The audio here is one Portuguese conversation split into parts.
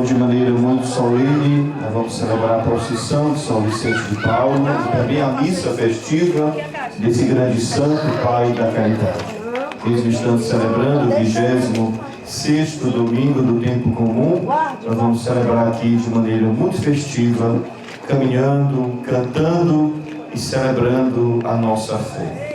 de maneira muito solene, nós vamos celebrar a procissão de São Vicente de Paulo e também a missa festiva desse grande santo Pai da Caridade. Mesmo estando celebrando o 26º domingo do tempo comum, nós vamos celebrar aqui de maneira muito festiva, caminhando, cantando e celebrando a nossa fé.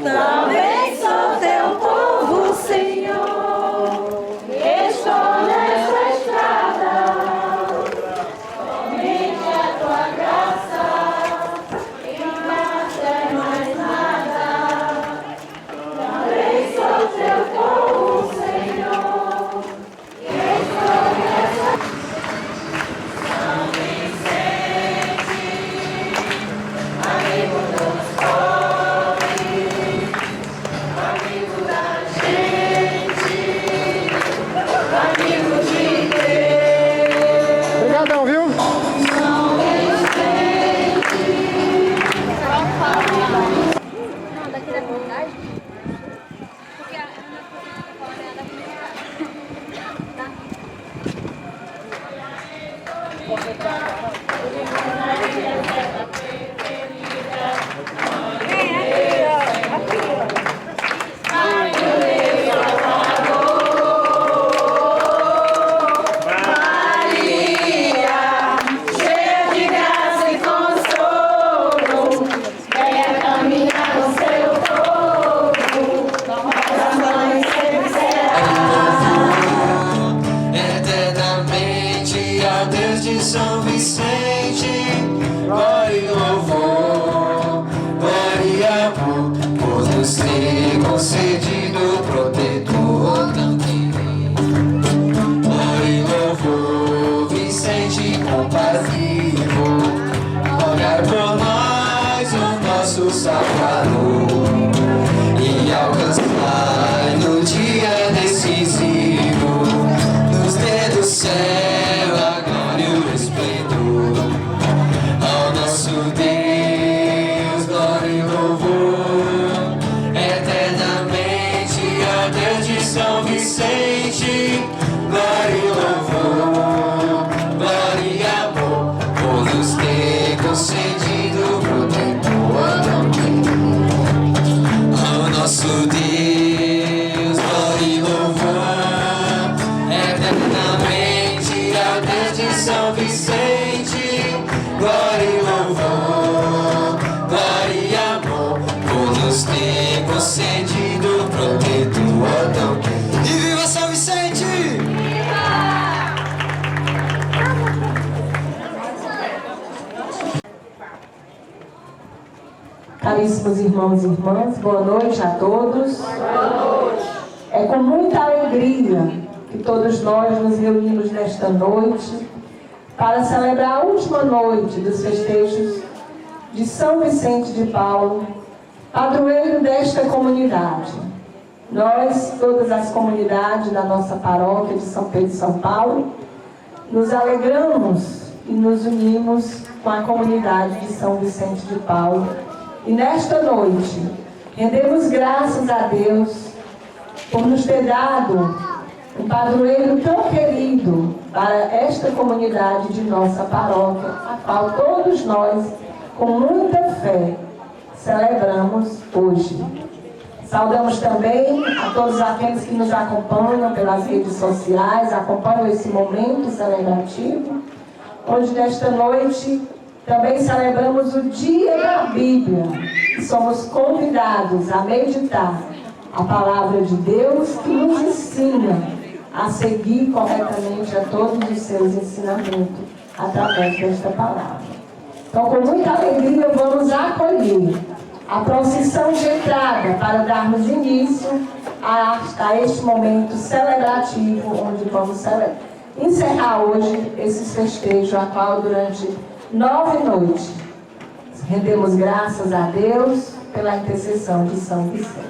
Também sou teu povo, Senhor. Estou nessa estrada, somente a tua graça, e mais mais nada. Também sou teu povo, Senhor. Estou nessa São Vicente, amigo dos pobres, amigo da gente, amigo de Deus. Obrigadão, viu? São Vicente. Não, daqui da comunidade? Porque a minha coisa é daqui da Eternamente a Deus de São Vicente. nos amparou e alcançar no dia decisivo, nos dedos do céu a glória e o esplendor. Ao nosso Deus, glória e louvor, eternamente a Deus de São Vicente, glória e louvor, glória e amor, por nos ter concedido protetor ao nosso Deus, glória e louvor, eternamente a Deus de São Vicente, glória e louvor, glória e amor, por nos ter concedido protetor tão querido. E viva São Vicente! Caríssimos irmãos e irmãs, boa noite a todos. É com muita alegria que todos nós nos reunimos nesta noite para celebrar a última noite dos festejos de São Vicente de Paulo, padroeiro desta comunidade. Nós, todas as comunidades da nossa paróquia de São Pedro e São Paulo, nos alegramos e nos unimos com a comunidade de São Vicente de Paulo. E nesta noite, rendemos graças a Deus por nos ter dado um padroeiro tão querido para esta comunidade de nossa paróquia, a qual todos nós, com muita fé, celebramos hoje. Saudamos também a todos aqueles que nos acompanham pelas redes sociais, acompanham esse momento celebrativo, onde nesta noite também celebramos o Dia da Bíblia e somos convidados a meditar a palavra de Deus que nos ensina a seguir corretamente a todos os seus ensinamentos através desta palavra. Então, com muita alegria, vamos acolher a procissão de entrada para darmos início a este momento celebrativo, onde vamos encerrar hoje esses festejos, a qual durante 9 noites rendemos graças a Deus pela intercessão de São Vicente.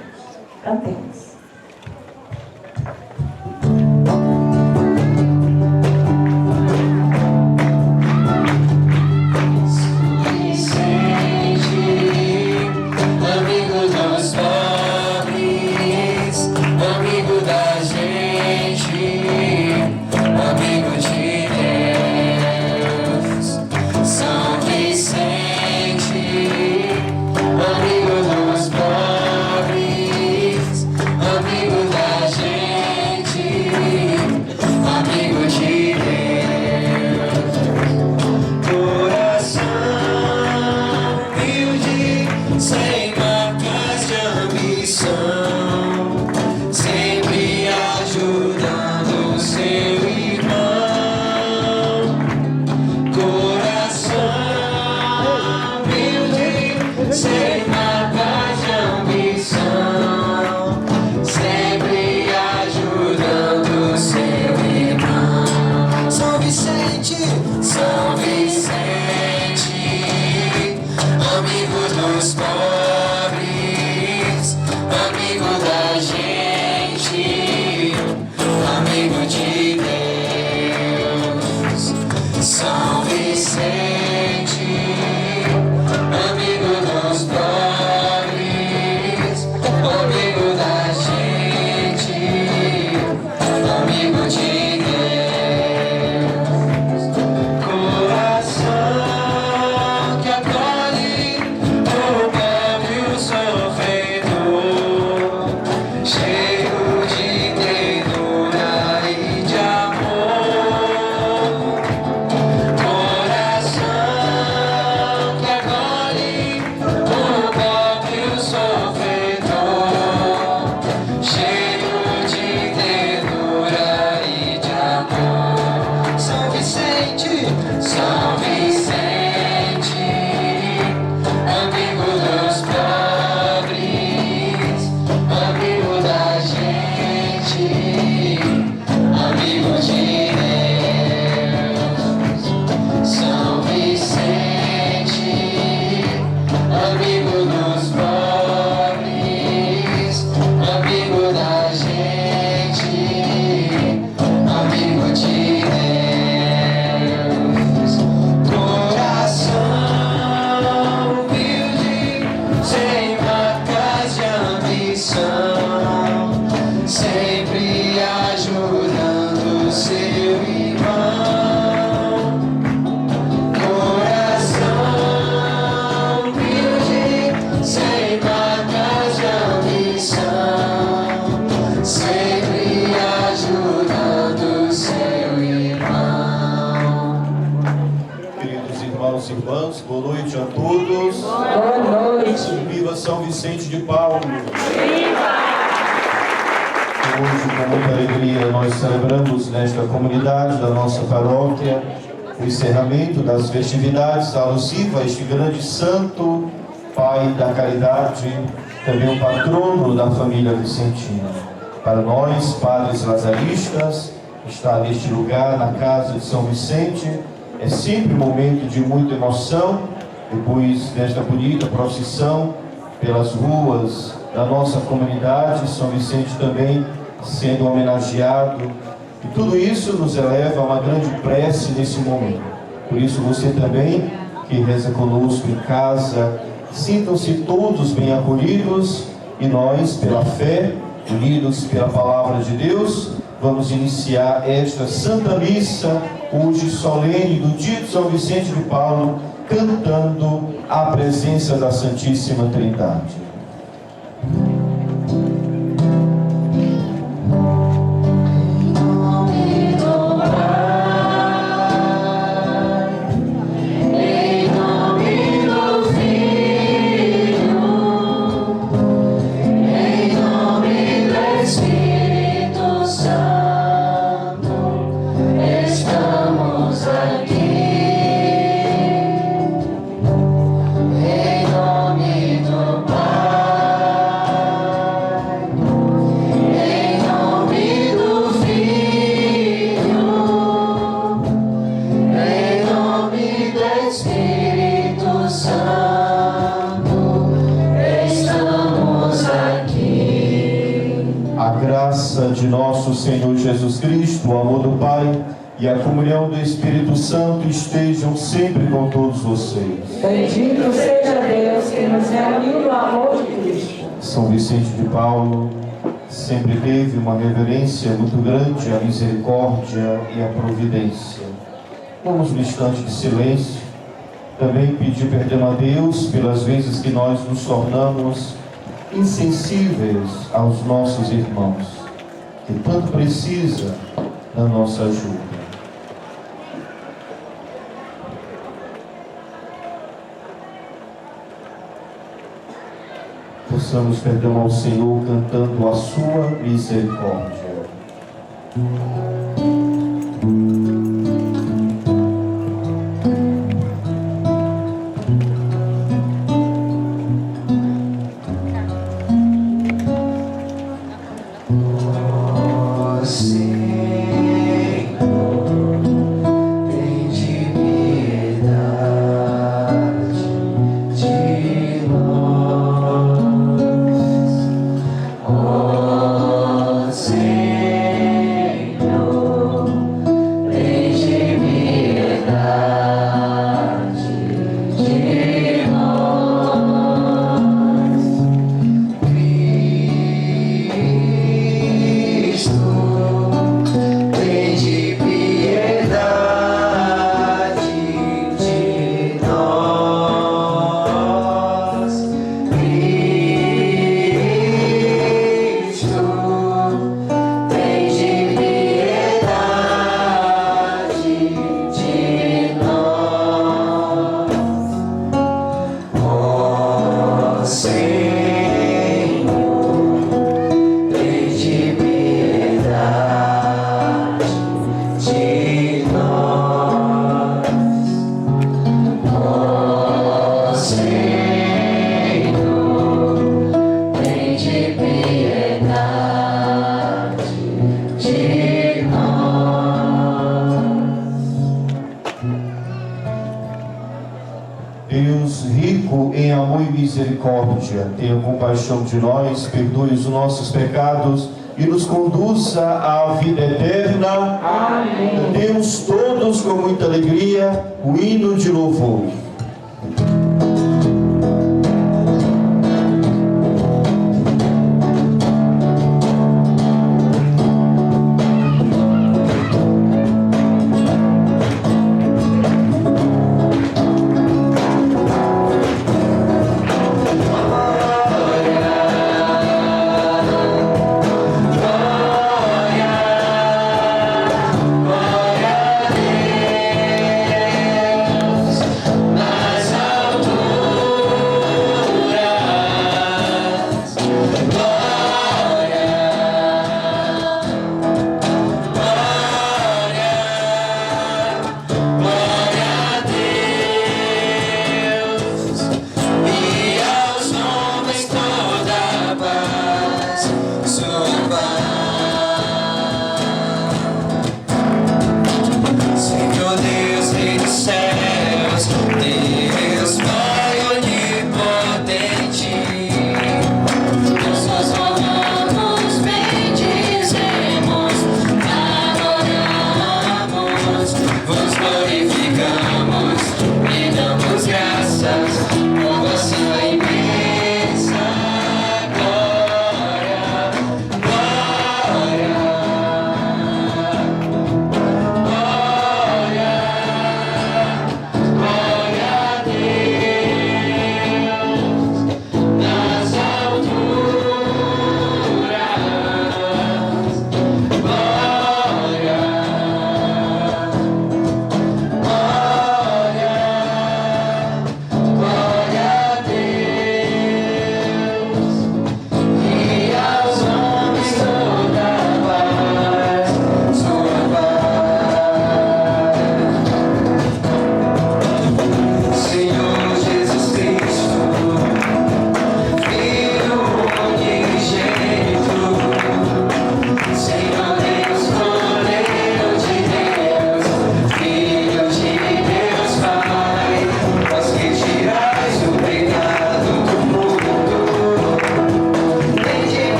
Cantemos. Amigo dos irmãs, boa noite a todos. Boa noite. Viva São Vicente de Paulo. Hoje, com muita alegria, nós celebramos nesta comunidade da nossa paróquia o encerramento das festividades alusivas a este grande santo, Pai da caridade, também o patrono da família vicentina. Para nós, padres lazaristas, estar neste lugar, na casa de São Vicente, é sempre um momento de muita emoção, depois desta bonita procissão pelas ruas da nossa comunidade, São Vicente também sendo homenageado, e tudo isso nos eleva a uma grande prece nesse momento. Por isso você também, que reza conosco em casa, sintam-se todos bem acolhidos, e nós, pela fé, unidos pela palavra de Deus, vamos iniciar esta Santa Missa, hoje solene, do dia de São Vicente de Paulo, cantando a presença da Santíssima Trindade. De nosso Senhor Jesus Cristo, o amor do Pai e a comunhão do Espírito Santo estejam sempre com todos vocês. Bendito seja Deus que nos reuniu no amor de Cristo. São Vicente de Paulo sempre teve uma reverência muito grande à misericórdia e à providência. Vamos no instante de silêncio também pedir perdão a Deus pelas vezes que nós nos tornamos insensíveis aos nossos irmãos, que tanto precisa da nossa ajuda. Possamos perdão ao Senhor cantando a sua misericórdia. Misericórdia, tenha compaixão de nós, perdoe os nossos pecados e nos conduza à vida eterna. Amém. Cantemos todos com muita alegria o hino de louvor. Glória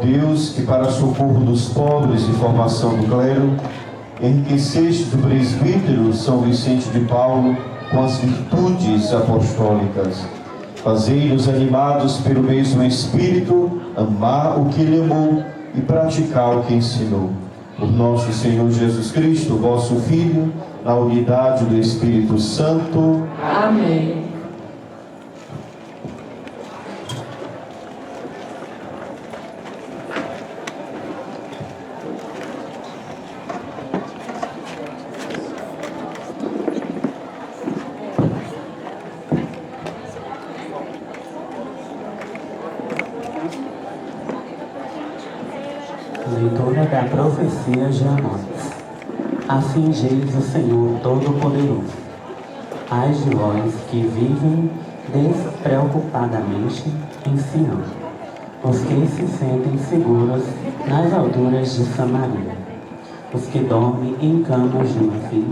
Deus, que para socorro dos pobres e formação do clero, enriqueceste o presbítero São Vicente de Paulo com as virtudes apostólicas. Fazei-nos animados pelo mesmo Espírito, amar o que ele amou e praticar o que ensinou. Por nosso Senhor Jesus Cristo, vosso Filho, na unidade do Espírito Santo. Amém. Leitura da profecia de Amós. Afligeis o Senhor Todo-Poderoso. Ai de vós que vivem despreocupadamente em Sião, os que se sentem seguros nas alturas de Samaria, os que dormem em camas de marfim,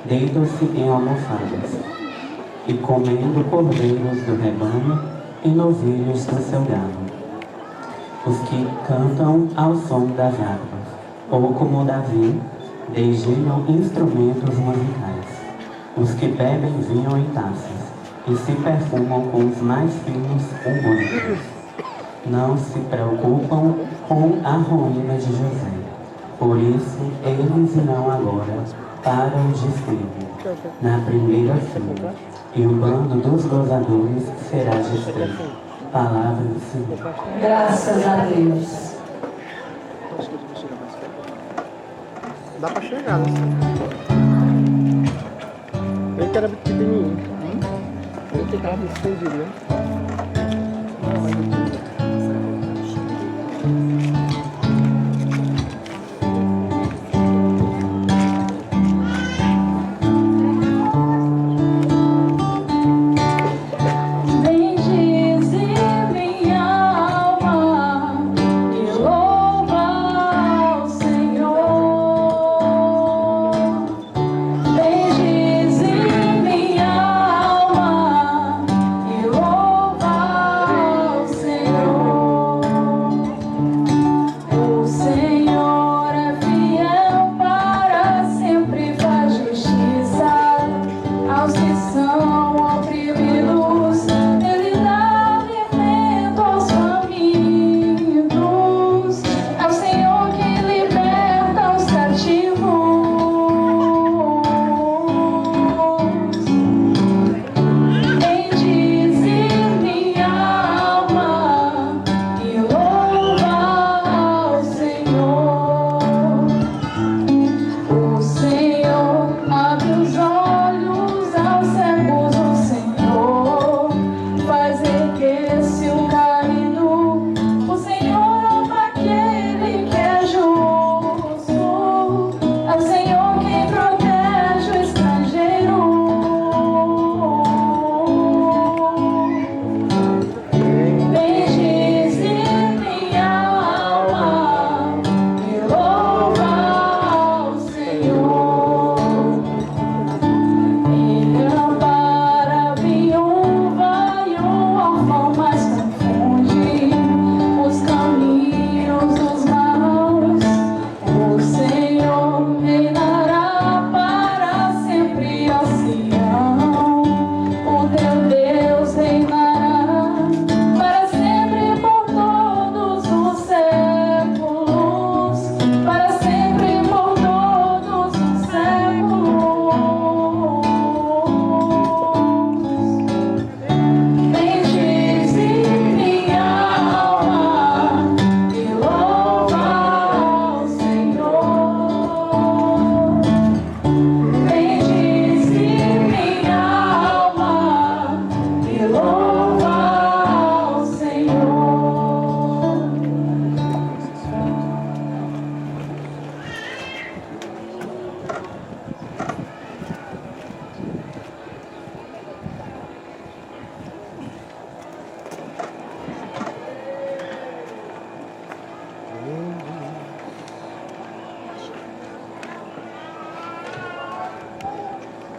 deitam-se em almofadas, e comendo cordeiros do rebanho e novilhos do seu gado. Os que cantam ao som das harpas, ou como Davi, dedilham instrumentos musicais. Os que bebem vinho em taças, e se perfumam com os mais finos ungüentos. Não se preocupam com a ruína de José. Por isso, eles irão agora para o desterro, na primeira fila, e o bando dos gozadores será desfeito. Palavra do Senhor. Graças a Deus. Dá pra chegar, né? Ele que era pequenininho. Ele que tava escondido, né?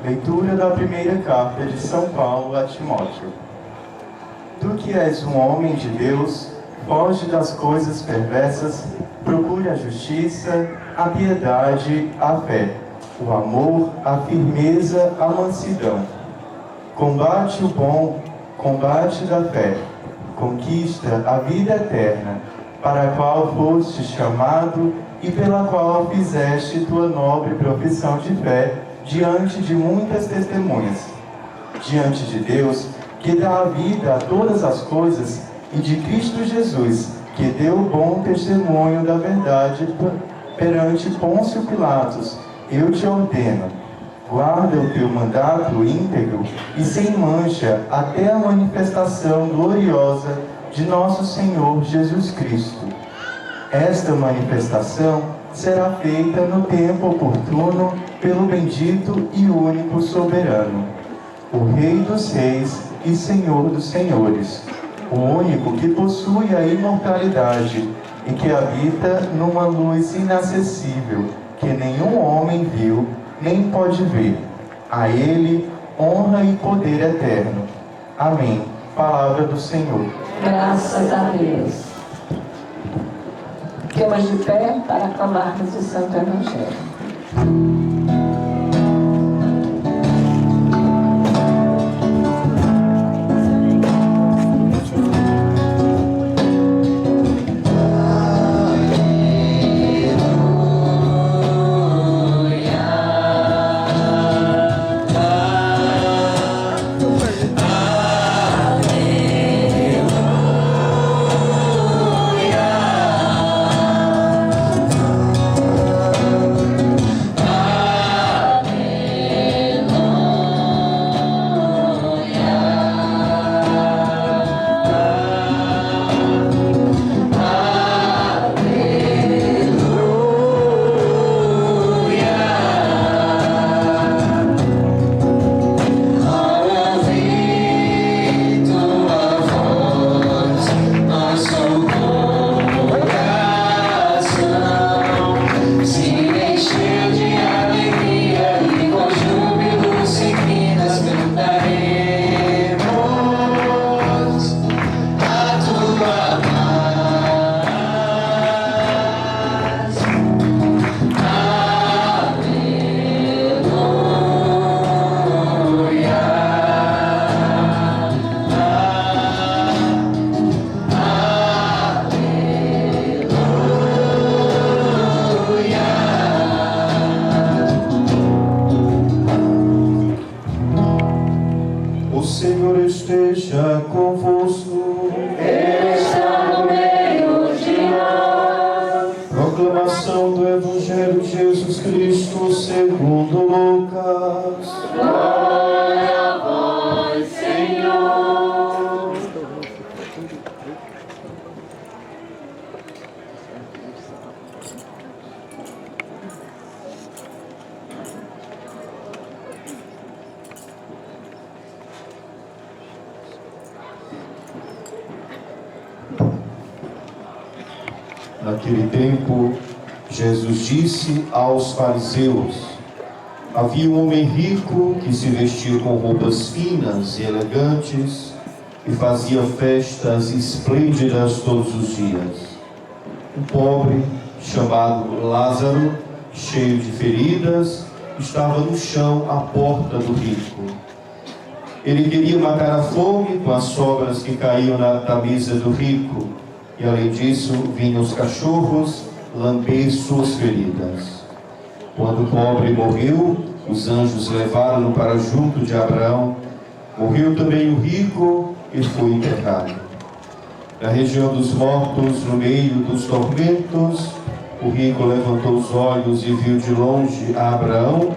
Leitura da primeira carta de São Paulo a Timóteo. Tu que és um homem de Deus, Foge das coisas perversas, procure a justiça, a piedade, a fé, o amor, a firmeza, a mansidão. Combate o bom combate da fé, conquista a vida eterna, para a qual foste chamado e pela qual fizeste tua nobre profissão de fé diante de muitas testemunhas. Diante de Deus, que dá a vida a todas as coisas, e de Cristo Jesus, que deu bom testemunho da verdade perante Pôncio Pilatos, eu te ordeno, guarda o teu mandato íntegro e sem mancha até a manifestação gloriosa de nosso Senhor Jesus Cristo. Esta manifestação será feita no tempo oportuno pelo bendito e único soberano, o Rei dos Reis e Senhor dos Senhores, o único que possui a imortalidade e que habita numa luz inacessível, que nenhum homem viu, nem pode ver. A Ele, honra e poder eterno. Amém. Palavra do Senhor. Graças a Deus. Ficamos de pé para aclamarmos o Santo Evangelho. O Senhor esteja convosco. Ele está no meio de nós. Proclamação do Evangelho de Jesus Cristo segundo Lucas. Glória a vós, Senhor. Naquele tempo, Jesus disse aos fariseus: havia um homem rico que se vestia com roupas finas e elegantes e fazia festas esplêndidas todos os dias. Um pobre, chamado Lázaro, cheio de feridas, estava no chão à porta do rico. Ele queria matar a fome com as sobras que caíam da mesa do rico, e além disso vinham os cachorros lamber suas feridas. Quando o pobre morreu, os anjos levaram-no para junto de Abraão. Morreu também o rico e foi enterrado. Na região dos mortos, no meio dos tormentos, o rico levantou os olhos e viu de longe a Abraão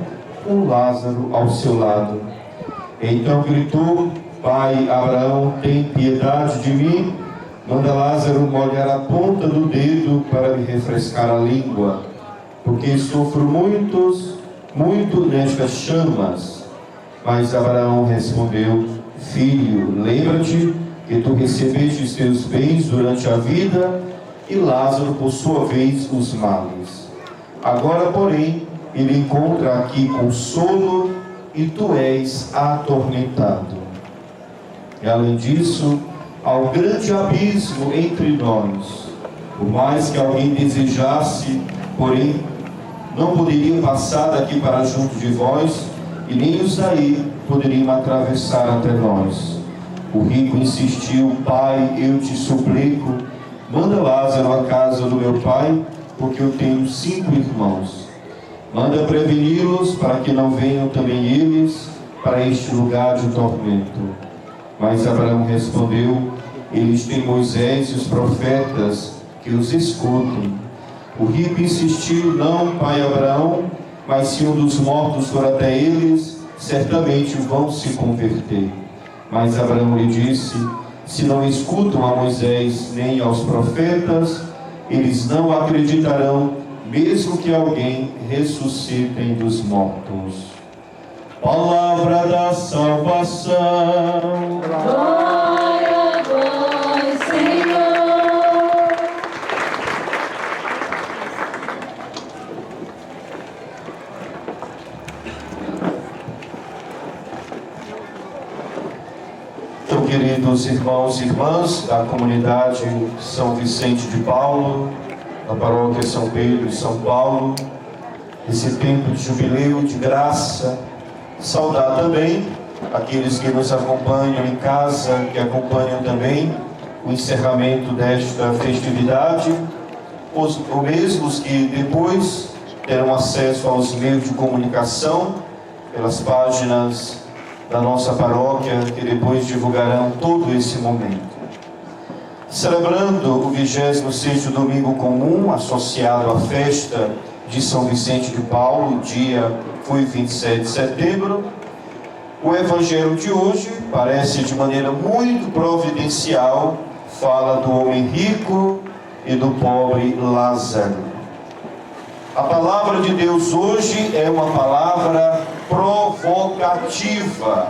com Lázaro ao seu lado. Então gritou: Pai Abraão, tem piedade de mim. Manda Lázaro molhar a ponta do dedo para me refrescar a língua, porque sofro muito nestas chamas. Mas Abraão respondeu: Filho, lembra-te que tu recebeste os teus bens durante a vida, e Lázaro, por sua vez, os males. Agora, porém, ele encontra aqui consolo, e tu és atormentado. E além disso, há um grande abismo entre nós. Por mais que alguém desejasse, porém, não poderiam passar daqui para junto de vós, e nem os daí poderiam atravessar até nós. O rico insistiu: Pai, eu te suplico, manda Lázaro à casa do meu pai, porque eu tenho 5 irmãos. Manda preveni-los para que não venham também eles para este lugar de tormento. Mas Abraão respondeu: eles têm Moisés e os profetas, que os escutem. O rico insistiu: não, pai Abraão, mas se um dos mortos for até eles, certamente vão se converter. Mas Abraão lhe disse: se não escutam a Moisés nem aos profetas, eles não acreditarão, mesmo que alguém ressuscitem dos mortos. Palavra da salvação. Glória a vós, Senhor. Então, queridos irmãos e irmãs da comunidade São Vicente de Paulo, da paróquia São Pedro de São Paulo, esse tempo de jubileu, de graça, saudar também aqueles que nos acompanham em casa, que acompanham também o encerramento desta festividade, os mesmos que depois terão acesso aos meios de comunicação, pelas páginas da nossa paróquia, que depois divulgarão todo esse momento. Celebrando o 26º domingo comum, associado à festa de São Vicente de Paulo, o dia foi 27 de setembro, o evangelho de hoje parece de maneira muito providencial, fala do homem rico e do pobre Lázaro. A palavra de Deus hoje é uma palavra provocativa.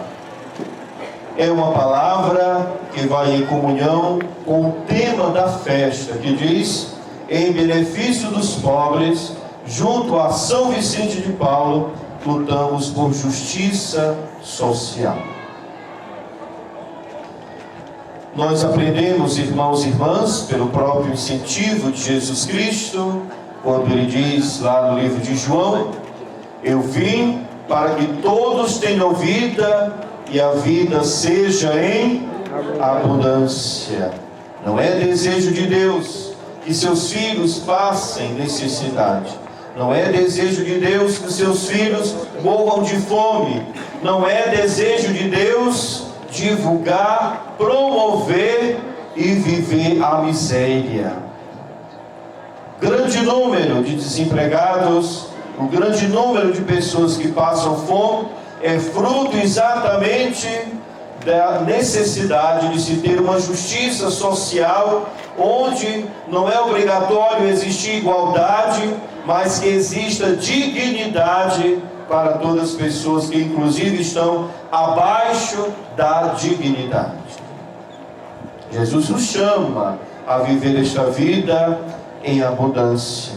É uma palavra que vai em comunhão com o tema da festa, que diz: em benefício dos pobres, junto a São Vicente de Paulo, lutamos por justiça social. Nós aprendemos, irmãos e irmãs, pelo próprio incentivo de Jesus Cristo, quando ele diz lá no livro de João: eu vim para que todos tenham vida e a vida seja em abundância. Não é desejo de Deus que seus filhos passem necessidade. Não é desejo de Deus que seus filhos morram de fome. Não é desejo de Deus divulgar, promover e viver a miséria. Grande número de desempregados, o grande número de pessoas que passam fome é fruto exatamente da necessidade de se ter uma justiça social onde não é obrigatório existir igualdade, mas que exista dignidade para todas as pessoas que inclusive estão abaixo da dignidade. Jesus nos chama a viver esta vida em abundância.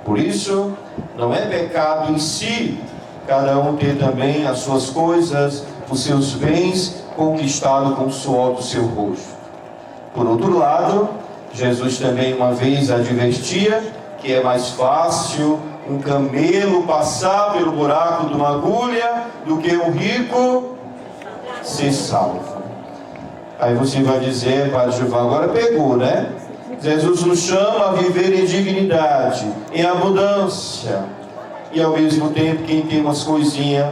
Por isso, não é pecado em si cada um ter também as suas coisas, os seus bens conquistados com o suor do seu rosto. Por outro lado, Jesus também uma vez advertia que é mais fácil um camelo passar pelo buraco de uma agulha do que um rico ser salvo. Aí você vai dizer: Padre Gilvan, agora pegou, né? Jesus nos chama a viver em dignidade, em abundância. E ao mesmo tempo, quem tem umas coisinhas,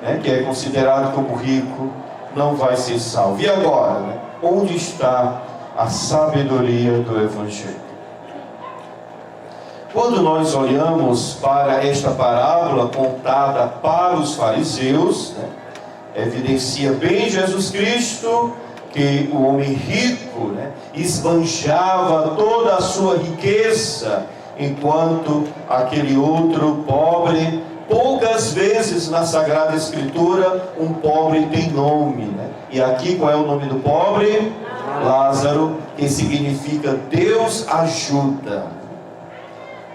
né, que é considerado como rico, não vai ser salvo. E agora, né? Onde está a sabedoria do Evangelho? Quando nós olhamos para esta parábola contada para os fariseus, né, evidencia bem Jesus Cristo que o homem rico, né, esbanjava toda a sua riqueza, enquanto aquele outro pobre, poucas vezes na Sagrada Escritura, um pobre tem nome, né? E aqui qual é o nome do pobre? Lázaro, que significa Deus ajuda.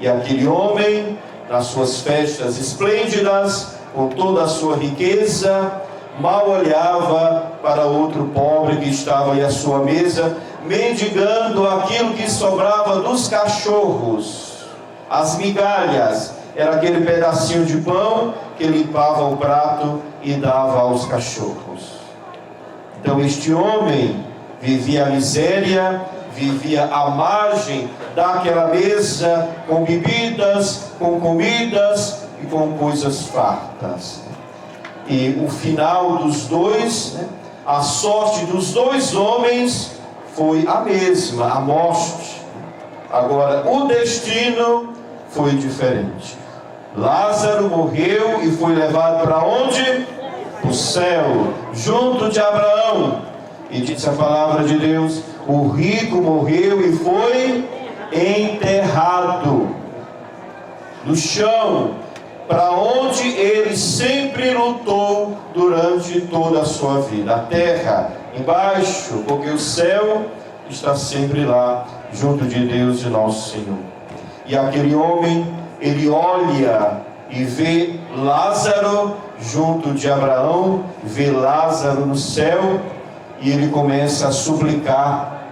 E aquele homem, nas suas festas esplêndidas, com toda a sua riqueza, mal olhava para outro pobre que estava ali à sua mesa, mendigando aquilo que sobrava dos cachorros, as migalhas. Era aquele pedacinho de pão que limpava o prato e dava aos cachorros. Então este homem vivia a miséria, vivia à margem daquela mesa, com bebidas, com comidas e com coisas fartas. E o final dos dois, a sorte dos dois homens foi a mesma, a morte. Agora, o destino foi diferente. Lázaro morreu e foi levado para onde? O céu, junto de Abraão. E diz a palavra de Deus: o rico morreu e foi enterrado no chão, para onde ele sempre lutou durante toda a sua vida. A terra embaixo, porque o céu está sempre lá, junto de Deus e nosso Senhor. E aquele homem, ele olha e vê Lázaro junto de Abraão, vê Lázaro no céu, e ele começa a suplicar.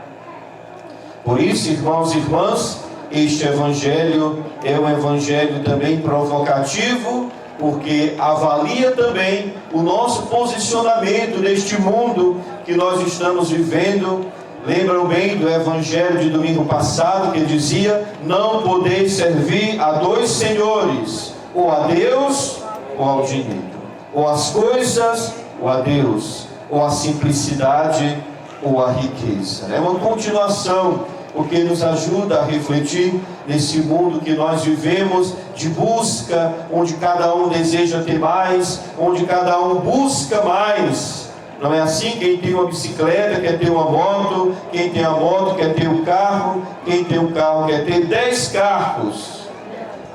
Por isso, irmãos e irmãs, este evangelho é um evangelho também provocativo, porque avalia também o nosso posicionamento neste mundo que nós estamos vivendo. Lembram bem do evangelho de domingo passado, que dizia: não podeis servir a dois senhores, ou a Deus ou ao dinheiro, ou as coisas ou a Deus, ou a simplicidade ou a riqueza. É uma continuação, porque nos ajuda a refletir nesse mundo que nós vivemos, de busca, onde cada um deseja ter mais, onde cada um busca mais. Não é assim? Quem tem uma bicicleta quer ter uma moto, quem tem a moto quer ter um carro, quem tem um carro quer ter 10 carros.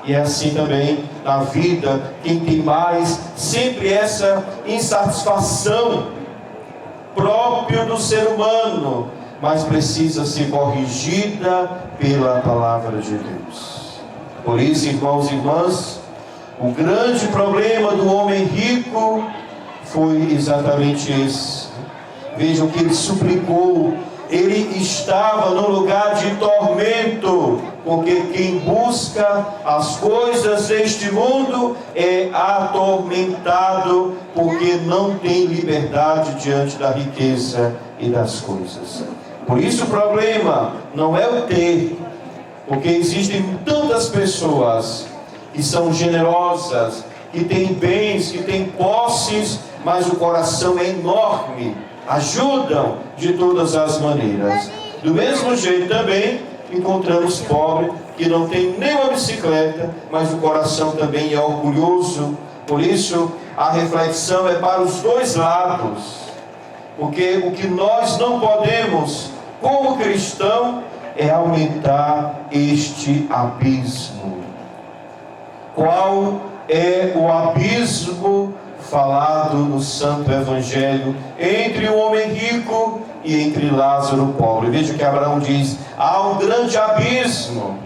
E é assim também na vida, quem tem mais, sempre essa insatisfação própria do ser humano, mas precisa ser corrigida pela palavra de Deus. Por isso, irmãos e irmãs, o grande problema do homem rico foi exatamente esse. Vejam que ele suplicou, ele estava no lugar de tormento, porque quem busca as coisas deste mundo é atormentado, porque não tem liberdade diante da riqueza e das coisas. Por isso o problema não é o ter, porque existem tantas pessoas que são generosas, que têm bens, que têm posses, mas o coração é enorme, ajudam de todas as maneiras. Do mesmo jeito também encontramos pobre que não tem nem uma bicicleta, mas o coração também é orgulhoso. Por isso a reflexão é para os dois lados, porque o que nós não podemos como cristão é aumentar este abismo. Qual é o abismo falado no Santo Evangelho entre o homem rico e entre Lázaro pobre? Veja que Abraão diz: há um grande abismo.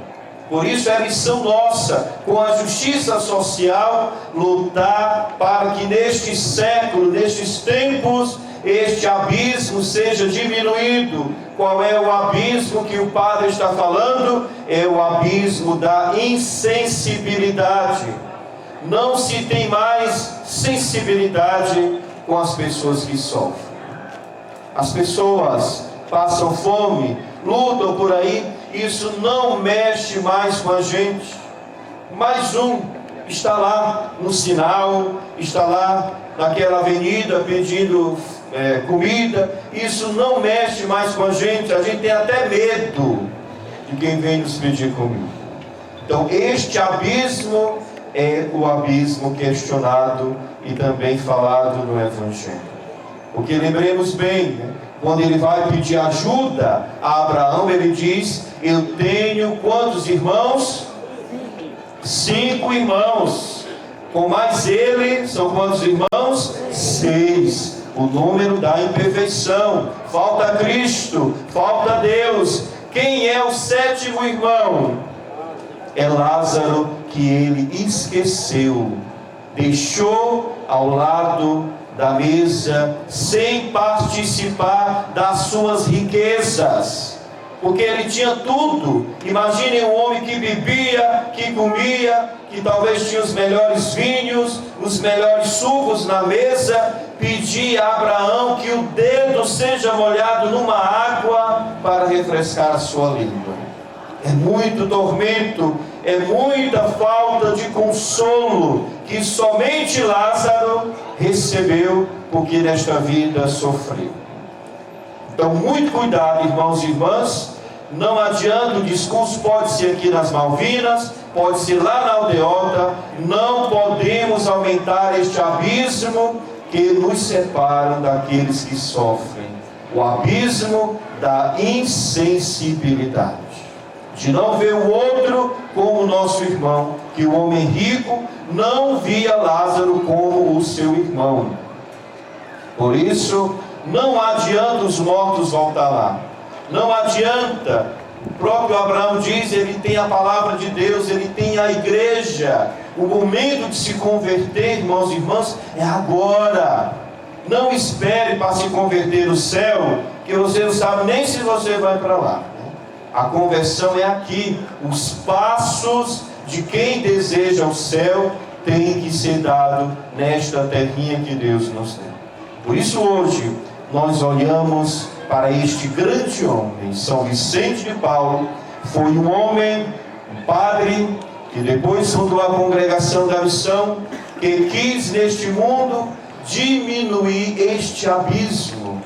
Por isso é missão nossa, com a justiça social, lutar para que neste século, nestes tempos, este abismo seja diminuído. Qual é o abismo que o Padre está falando? É o abismo da insensibilidade. Não se tem mais sensibilidade com as pessoas que sofrem. As pessoas passam fome, lutam por aí, isso não mexe mais com a gente. Mais um está lá no sinal, está lá naquela avenida pedindo comida, isso não mexe mais com a gente tem até medo de quem vem nos pedir comida. Então este abismo é o abismo questionado e também falado no Evangelho. Porque lembremos bem, quando ele vai pedir ajuda a Abraão, ele diz: eu tenho quantos irmãos? 5 irmãos. Com mais ele, são quantos irmãos? 6. O número da imperfeição. Falta Cristo, falta Deus. Quem é o 7º irmão? É Lázaro, que ele esqueceu. deixou ao lado da mesa sem participar das suas riquezas, porque ele tinha tudo. Imaginem um homem que bebia, que comia, que talvez tinha os melhores vinhos, os melhores sucos na mesa, pedir a Abraão que o dedo seja molhado numa água para refrescar a sua língua. É muito tormento, é muita falta de consolo que somente Lázaro recebeu, porque nesta vida sofreu. Então, muito cuidado, irmãos e irmãs. Não adianta, o discurso pode ser aqui nas Malvinas, pode ser lá na Aldeota. Não podemos aumentar este abismo que nos separam daqueles que sofrem. O abismo da insensibilidade, de não ver o outro como nosso irmão, que o homem rico não via Lázaro como o seu irmão. Por isso, não adianta os mortos voltar lá. Não adianta. O próprio Abraão diz, ele tem a palavra de Deus, ele tem a igreja. O momento de se converter, irmãos e irmãs, é agora. Não espere para se converter no céu, que você não sabe nem se você vai para lá. A conversão é aqui. Os passos de quem deseja o céu têm que ser dado nesta terrinha que Deus nos deu. Por isso hoje nós olhamos para este grande homem. São Vicente de Paulo foi um homem, um padre, que depois fundou a Congregação da Missão, que quis neste mundo diminuir este abismo.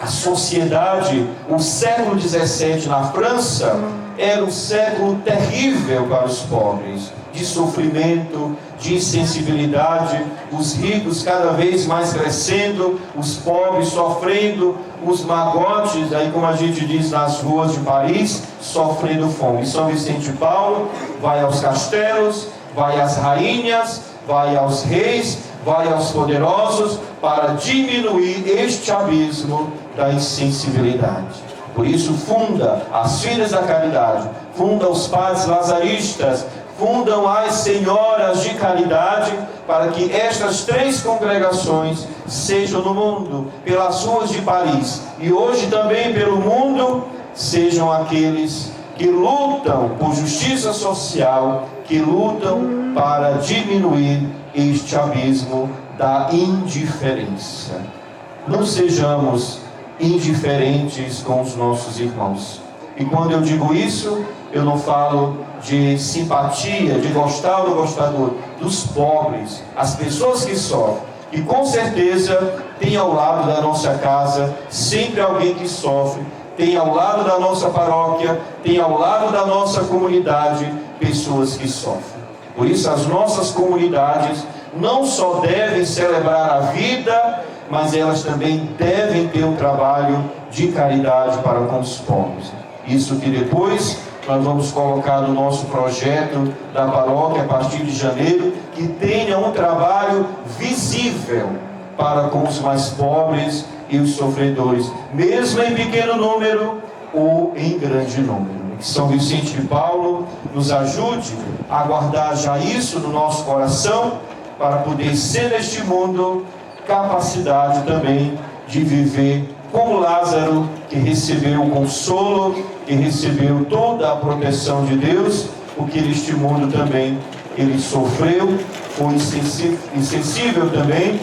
A sociedade, o século XVII na França, era um século terrível para os pobres, de sofrimento, de insensibilidade, os ricos cada vez mais crescendo, os pobres sofrendo, os magotes, aí como a gente diz nas ruas de Paris, sofrendo fome. E São Vicente de Paulo vai aos castelos, vai às rainhas, vai aos reis, vai aos poderosos, para diminuir este abismo da insensibilidade. Por isso funda as Filhas da Caridade, funda os Padres Lazaristas, fundam as Senhoras de Caridade, para que estas 3 congregações sejam no mundo, pelas ruas de Paris, e hoje também pelo mundo, sejam aqueles que lutam por justiça social, que lutam para diminuir este abismo da indiferença. Não sejamos indiferentes com os nossos irmãos. E quando eu digo isso, eu não falo de simpatia, de gostar ou não gostar dos pobres, as pessoas que sofrem. E com certeza tem ao lado da nossa casa sempre alguém que sofre, tem ao lado da nossa paróquia, tem ao lado da nossa comunidade pessoas que sofrem. Por isso as nossas comunidades não só devem celebrar a vida, mas elas também devem ter um trabalho de caridade para com os pobres. Isso que depois nós vamos colocar no nosso projeto da paróquia a partir de janeiro, que tenha um trabalho visível para com os mais pobres e os sofredores, mesmo em pequeno número ou em grande número. Que São Vicente de Paulo nos ajude a guardar já isso no nosso coração, para poder ser neste mundo capacidade também de viver como Lázaro, que recebeu o consolo, que recebeu toda a proteção de Deus, porque neste mundo também ele sofreu, foi insensível também,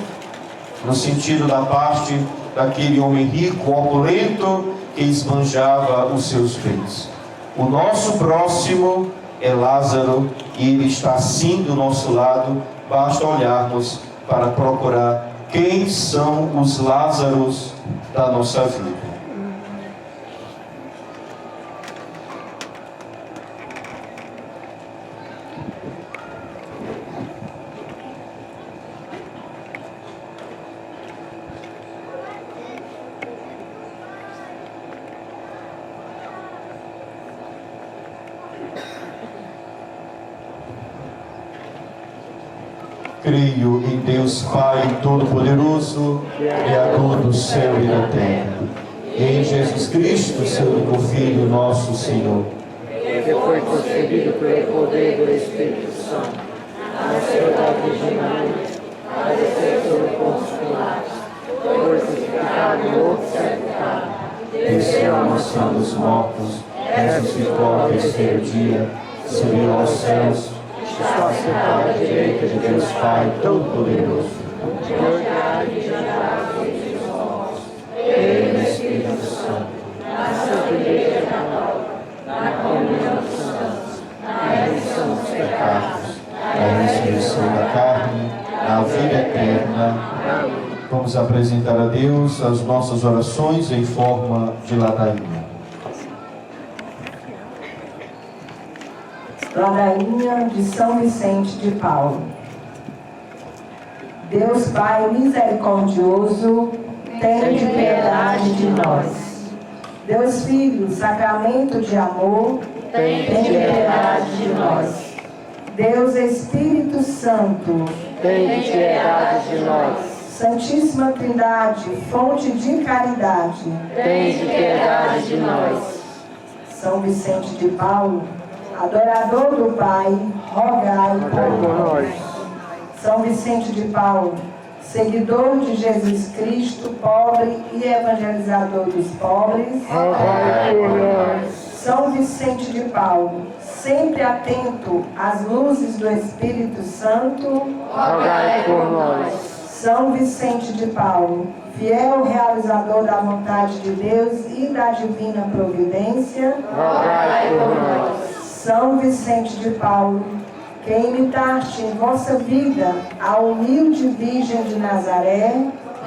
no sentido da parte daquele homem rico, opulento, que esbanjava os seus bens. O nosso próximo é Lázaro, e ele está assim do nosso lado. Basta olharmos para procurar quem são os Lázaros da nossa vida. Creio em Deus Pai Todo-Poderoso, Criador do céu e da terra, e em Jesus Cristo, seu único Filho, nosso Senhor, que foi concebido pelo poder do Espírito Santo, nasceu da Virgem Maria, padeceu sob Pôncio Pilatos, foi crucificado e morto sepultado, desceu à mansão dos mortos, ressuscitou ao terceiro dia, subiu aos céus, está sentado à direita de Deus Pai Todo-Poderoso. De onde há de julgar os vivos e os mortos, Ele e o Espírito Santo, na Santa Igreja Católica, na comunhão dos santos, na remissão dos pecados, na ressurreição da carne, na vida eterna. Vamos apresentar a Deus as nossas orações em forma de ladainha. Ladainha de São Vicente de Paulo. Deus Pai misericordioso, tende piedade de nós. Deus Filho, sacramento de amor, tende piedade de nós. Deus Espírito Santo, tende piedade de nós. Santíssima Trindade, fonte de caridade, Tende piedade de nós. São Vicente de Paulo, adorador do Pai, rogai por nós. São Vicente de Paulo, seguidor de Jesus Cristo, pobre e evangelizador dos pobres, Rogai por nós. São Vicente de Paulo, sempre atento às luzes do Espírito Santo, Rogai por nós. São Vicente de Paulo, fiel realizador da vontade de Deus e da divina providência, Rogai por nós. São Vicente de Paulo, que imitaste em vossa vida a humilde Virgem de Nazaré,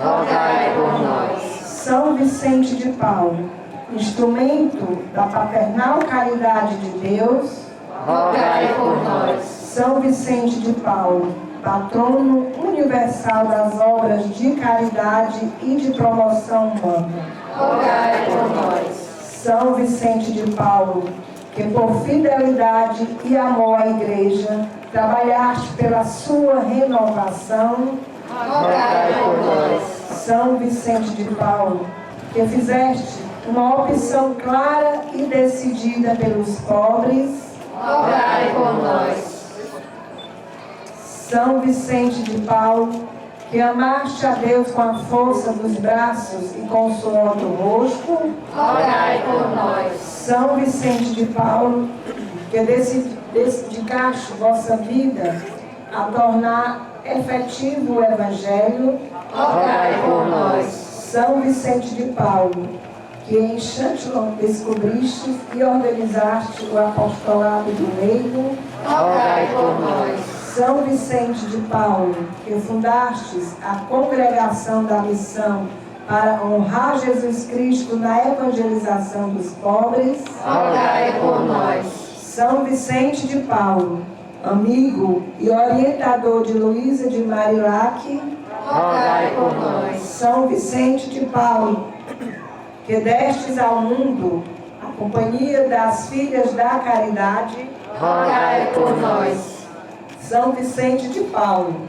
Rogai por nós. São Vicente de Paulo, instrumento da paternal caridade de Deus, Rogai por nós. São Vicente de Paulo, patrono universal das obras de caridade e de promoção humana, Rogai por nós. São Vicente de Paulo, que por fidelidade e amor à Igreja trabalhaste pela sua renovação, Rogai por nós. São Vicente de Paulo, que fizeste uma opção clara e decidida pelos pobres, Rogai por nós. São Vicente de Paulo, que amaste a Deus com a força dos braços e com o suor do rosto, Rogai por nós. São Vicente de Paulo, que dedicaste vossa vida a tornar efetivo o Evangelho, Rogai por nós. São Vicente de Paulo, que em Châtillon descobriste e organizaste o apostolado do reino, Rogai por nós. São Vicente de Paulo, que fundastes a congregação da missão para honrar Jesus Cristo na evangelização dos pobres, Rogai por nós. São Vicente de Paulo, amigo e orientador de Luísa de Marilac, Rogai por nós. São Vicente de Paulo, que destes ao mundo a companhia das filhas da caridade, Rogai por nós. São Vicente de Paulo,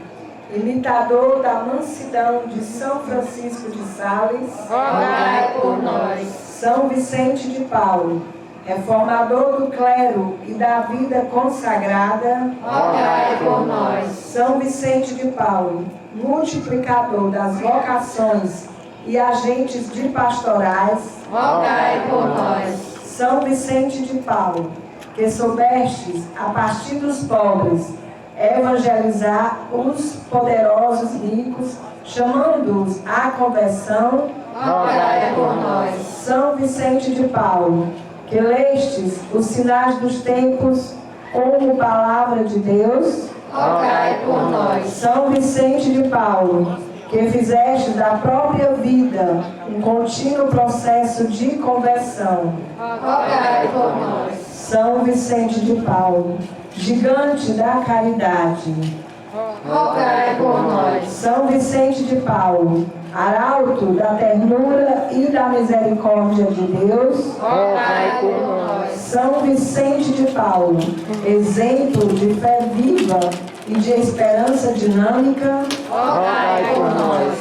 imitador da mansidão de São Francisco de Sales, Rogai por nós. São Vicente de Paulo, reformador do clero e da vida consagrada, Rogai por nós. São Vicente de Paulo, multiplicador das vocações e agentes de pastorais, Rogai por nós. São Vicente de Paulo, que soubestes, a partir dos pobres, evangelizar os poderosos ricos, chamando-os à conversão, Rogai por nós. São Vicente de Paulo, que lestes os sinais dos tempos como palavra de Deus, Rogai por nós. São Vicente de Paulo, que fizeste da própria vida um contínuo processo de conversão, Rogai por nós. São Vicente de Paulo, gigante da caridade, Rogai por nós. São Vicente de Paulo, arauto da ternura e da misericórdia de Deus, Rogai por nós. São Vicente de Paulo, exemplo de fé viva e de esperança dinâmica, Rogai por nós.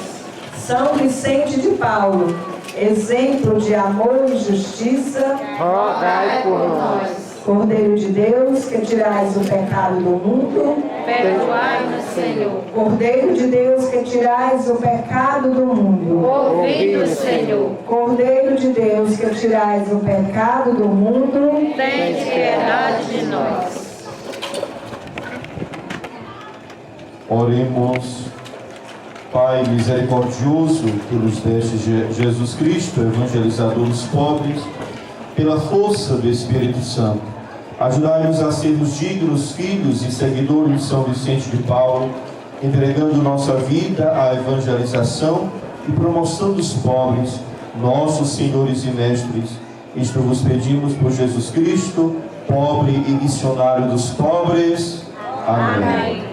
São Vicente de Paulo, exemplo de amor e justiça, Rogai por nós. Cordeiro de Deus, que tirais o pecado do mundo, perdoai-nos, Senhor. Cordeiro de Deus, que tirais o pecado do mundo. Ouvi-nos, Senhor. Cordeiro de Deus, que tirais o pecado do mundo. Tende piedade de nós. Oremos. Pai misericordioso, que nos deste Jesus Cristo, evangelizador dos pobres, pela força do Espírito Santo, ajudai-nos a sermos dignos filhos e seguidores de São Vicente de Paulo, entregando nossa vida à evangelização e promoção dos pobres, nossos senhores e mestres. Isto vos pedimos por Jesus Cristo, pobre e missionário dos pobres. Amém.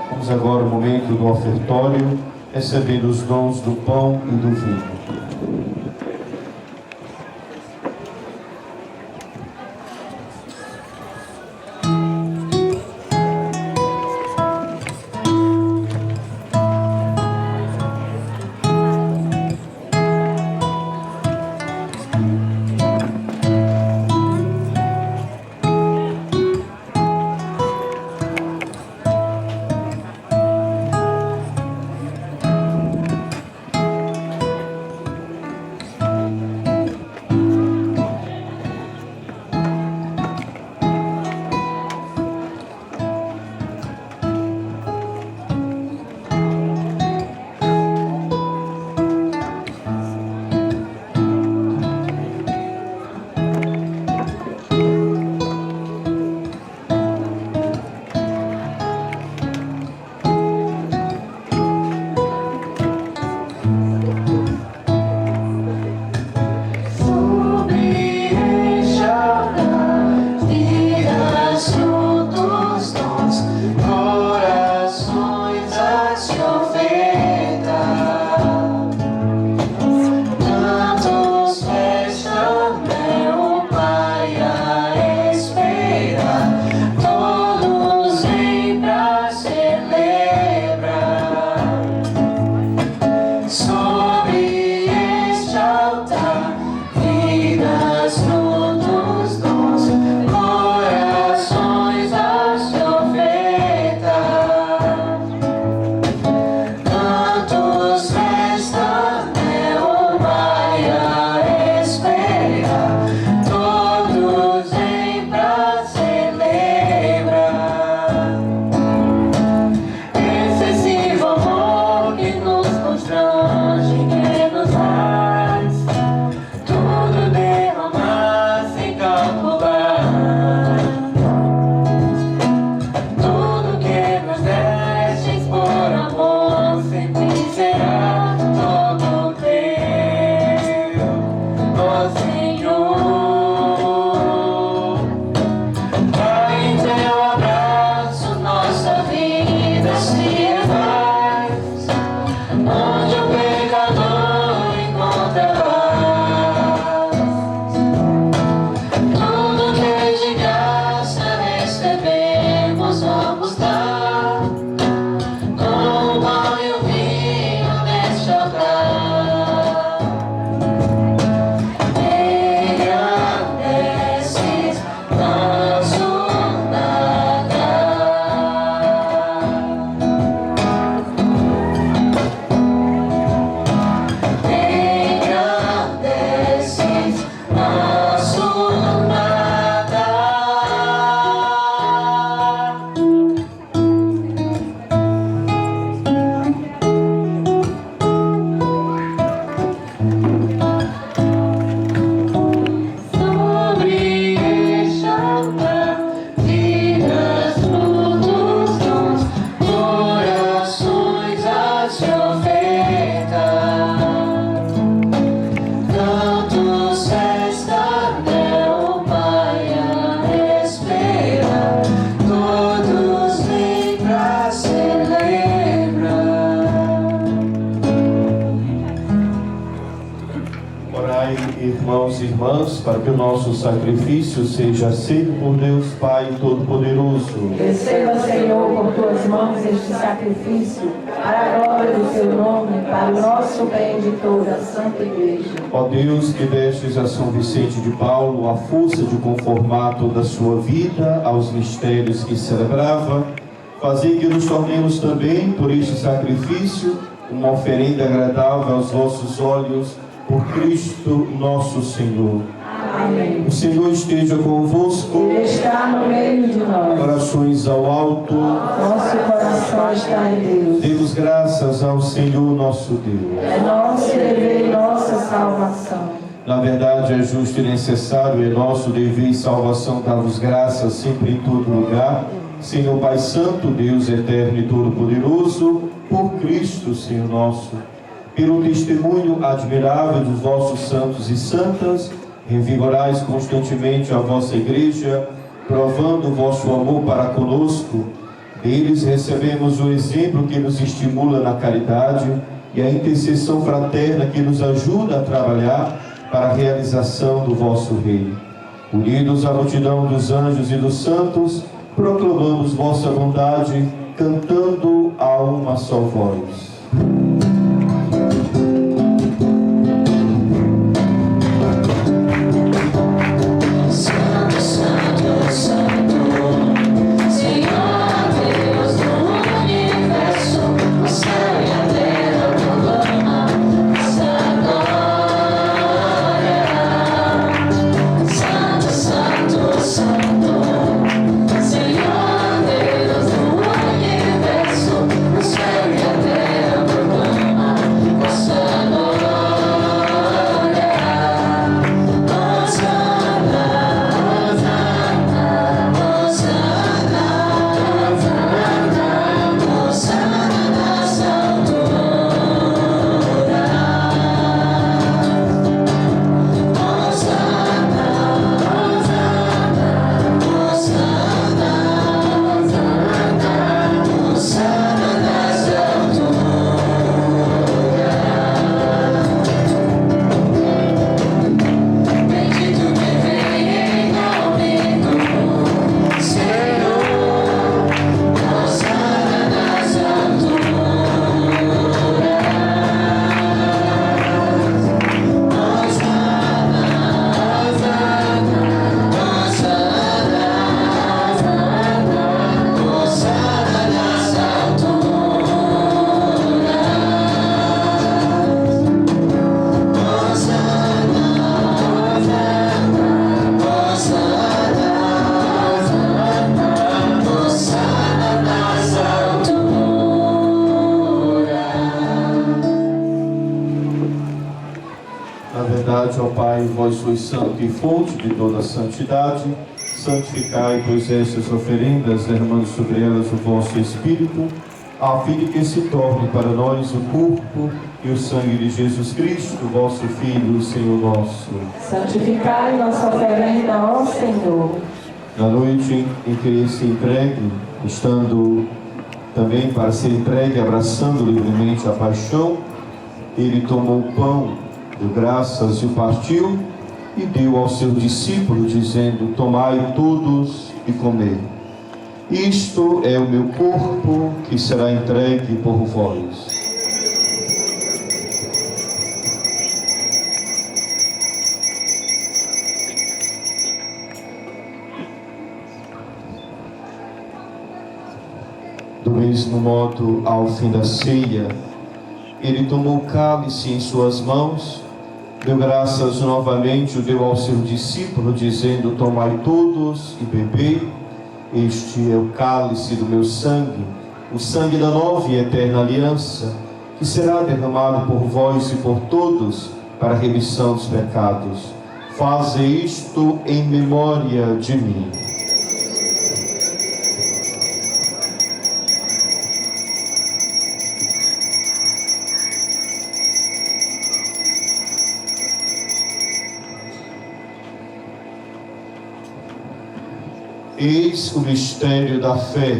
Vamos agora ao momento do ofertório, recebendo os dons do pão e do vinho. Irmãos e irmãs, para que o nosso sacrifício seja aceito por Deus Pai Todo-Poderoso. Receba, Senhor, por tuas mãos este sacrifício, para a glória do teu nome, para o nosso bem de toda a Santa Igreja. Ó Deus, que destes a São Vicente de Paulo a força de conformar toda a sua vida aos mistérios que celebrava, Fazei que nos tornemos também, por este sacrifício, uma oferenda agradável aos vossos olhos, por Cristo nosso Senhor. Amém. O Senhor esteja convosco. Ele está no meio de nós. Corações ao alto. Nosso coração está em Deus. Demos graças ao Senhor nosso Deus. É nosso dever e nossa salvação. Na verdade, é justo e necessário, é nosso dever e salvação dar-vos graças sempre em todo lugar, Senhor Pai Santo, Deus eterno e todo-poderoso, por Cristo, Senhor nosso. Pelo testemunho admirável dos vossos santos e santas, revigorais constantemente a vossa igreja, provando o vosso amor para conosco. Deles recebemos o exemplo que nos estimula na caridade e a intercessão fraterna que nos ajuda a trabalhar para a realização do vosso reino. Unidos à multidão dos anjos e dos santos, proclamamos vossa bondade, cantando a uma só voz. Santo, Santo, Santo, Senhor Deus do universo, o céu e a terra proclamam vossa glória. Santo, Santo, Santo, Senhor Deus do universo, o céu e a terra proclamam vossa glória. Bendito que vem em nome do Senhor, Hosana nas alturas, Hosana, Hosana, Hosana nas alturas, Hosana nas alturas. Na verdade, ó Pai, vós sois santo e fonte de toda a santidade. Santificai, pois, estas oferendas, derramando sobre elas o vosso Espírito, a fim de que se torne para nós o corpo e o sangue de Jesus Cristo, vosso Filho, Senhor nosso. Santificai nossa oferenda, ó Senhor. Na noite em que ele se entregue, estando também para ser entregue, abraçando livremente a paixão, ele tomou o pão, deu graças e o partiu, e deu aos seus discípulos, dizendo: tomai todos e comei. Isto é o meu corpo, que será entregue por vós. Do mesmo modo, ao fim da ceia, ele tomou o cálice em suas mãos, deu graças novamente, o deu ao seu discípulo, dizendo: tomai todos e bebei. Este é o cálice do meu sangue, o sangue da nova e eterna aliança, que será derramado por vós e por todos para a remissão dos pecados. Faze isto em memória de mim. Eis o mistério da fé.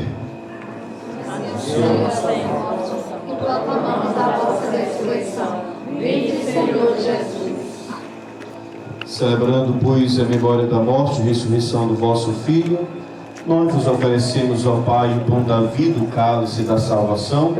E proclamamos a vossa ressurreição. Vinde, Senhor Jesus. Celebrando, pois, a memória da morte e ressurreição do vosso Filho, nós vos oferecemos, ó Pai, o pão da vida, o cálice da salvação,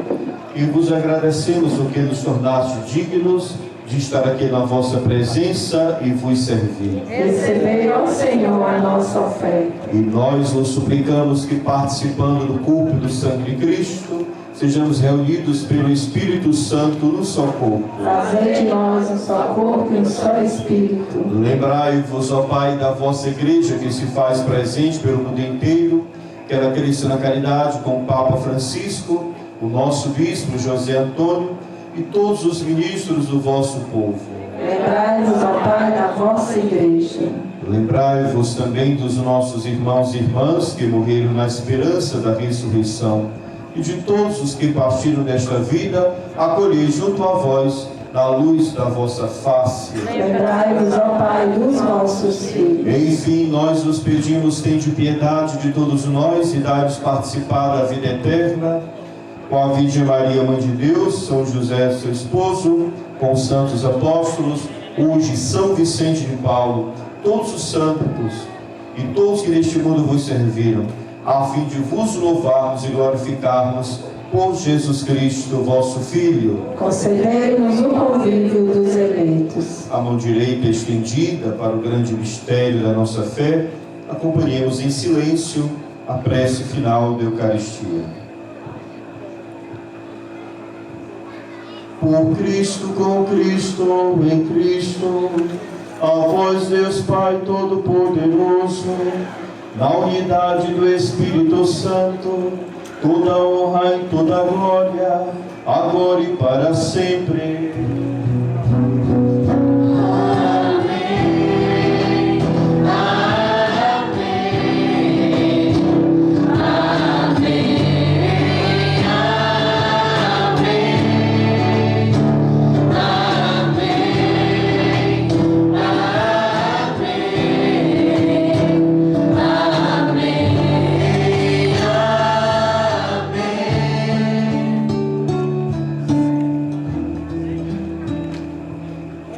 e vos agradecemos o que nos tornaste dignos de estar aqui na vossa presença e vos servir. Recebei, ó Senhor, a nossa oferta. E nós vos suplicamos que, participando do corpo e do sangue de Cristo, sejamos reunidos pelo Espírito Santo no só corpo. Fazei de nós um só corpo e um só Espírito. Lembrai-vos, ó Pai, da vossa igreja que se faz presente pelo mundo inteiro, que ela cresça na caridade com o Papa Francisco, o nosso bispo José Antônio e todos os ministros do vosso povo. Lembrai-vos, ó Pai, da vossa igreja. Lembrai-vos também dos nossos irmãos e irmãs que morreram na esperança da ressurreição e de todos os que partiram desta vida, acolhei junto a vós, na luz da vossa face. Lembrai-vos, ó Pai, dos vossos filhos. Enfim, nós vos pedimos, tende piedade de todos nós e dai-nos participar da vida eterna, com a Virgem Maria, Mãe de Deus, São José, seu esposo, com os santos apóstolos, hoje São Vicente de Paulo, todos os santos e todos que neste mundo vos serviram, a fim de vos louvarmos e glorificarmos por Jesus Cristo, vosso Filho. Concedei-nos o convívio dos eleitos. A mão direita estendida para o grande mistério da nossa fé, acompanhemos em silêncio a prece final da Eucaristia. Por Cristo, com Cristo, em Cristo, a vós, Deus Pai Todo-Poderoso, na unidade do Espírito Santo, toda honra e toda glória, agora e para sempre.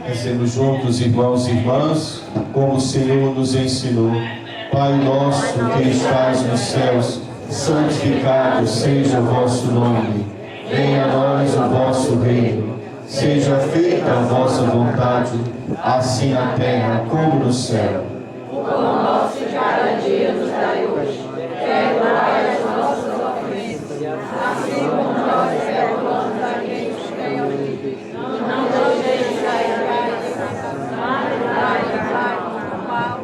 Rezemos juntos, irmãos e irmãs, como o Senhor nos ensinou. Pai nosso que estás nos céus, santificado seja o vosso nome. Venha a nós o vosso reino. Seja feita a vossa vontade, assim na terra como no céu. O pão nosso de cada dia nos dai hoje. Perdoai as nossas ofensas, assim como nós perdoamos a quem nos tem ofendido. Não nos deixes cair na tentação, mas livrai-nos do mal.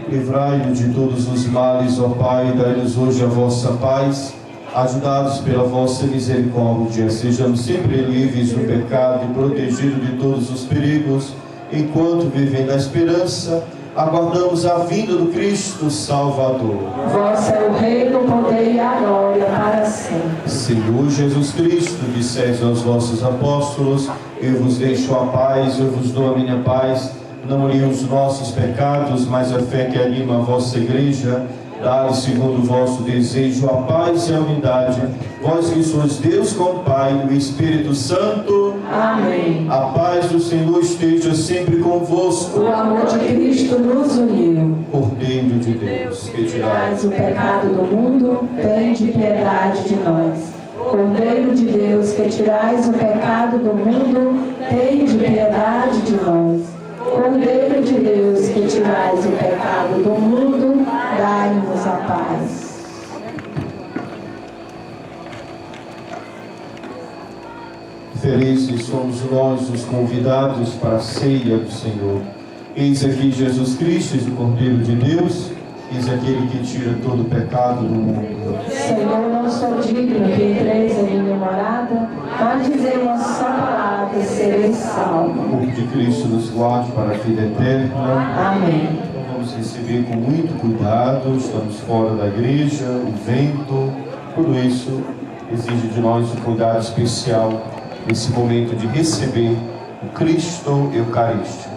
Livrai-nos de todos os males, ó Pai, dai-nos hoje a vossa paz. Ajudados pela vossa misericórdia, sejamos sempre livres do pecado e protegidos de todos os perigos, enquanto vivendo a esperança, aguardamos a vinda do Cristo Salvador. Vosso é o reino, o poder e a glória para sempre. Senhor Jesus Cristo, disseis aos vossos apóstolos: eu vos deixo a paz, eu vos dou a minha paz. Não olhei os nossos pecados, mas a fé que anima a vossa igreja. Dai, segundo o vosso desejo, a paz e a unidade. Vós que sois Deus com o Pai e o Espírito Santo. Amém. A paz do Senhor esteja sempre convosco. O amor de Cristo nos uniu. Cordeiro de Deus, que tirais Tirais o pecado do mundo, tende piedade de nós. Cordeiro de Deus, que tirais o pecado do mundo, tende piedade de nós. Cordeiro de Deus, que tirais o pecado do mundo, dai-nos a paz. Felizes somos nós os convidados para a ceia do Senhor. Eis aqui Jesus Cristo, o Cordeiro de Deus, eis aquele que tira todo o pecado do mundo. Senhor, não sou digno que entreis em minha morada, mas dizei uma só palavra e sereis salvos. O corpo de Cristo nos guarde para a vida eterna. Amém. Então vamos receber com muito cuidado, estamos fora da igreja, o vento, tudo isso exige de nós um cuidado especial nesse momento de receber o Cristo Eucarístico.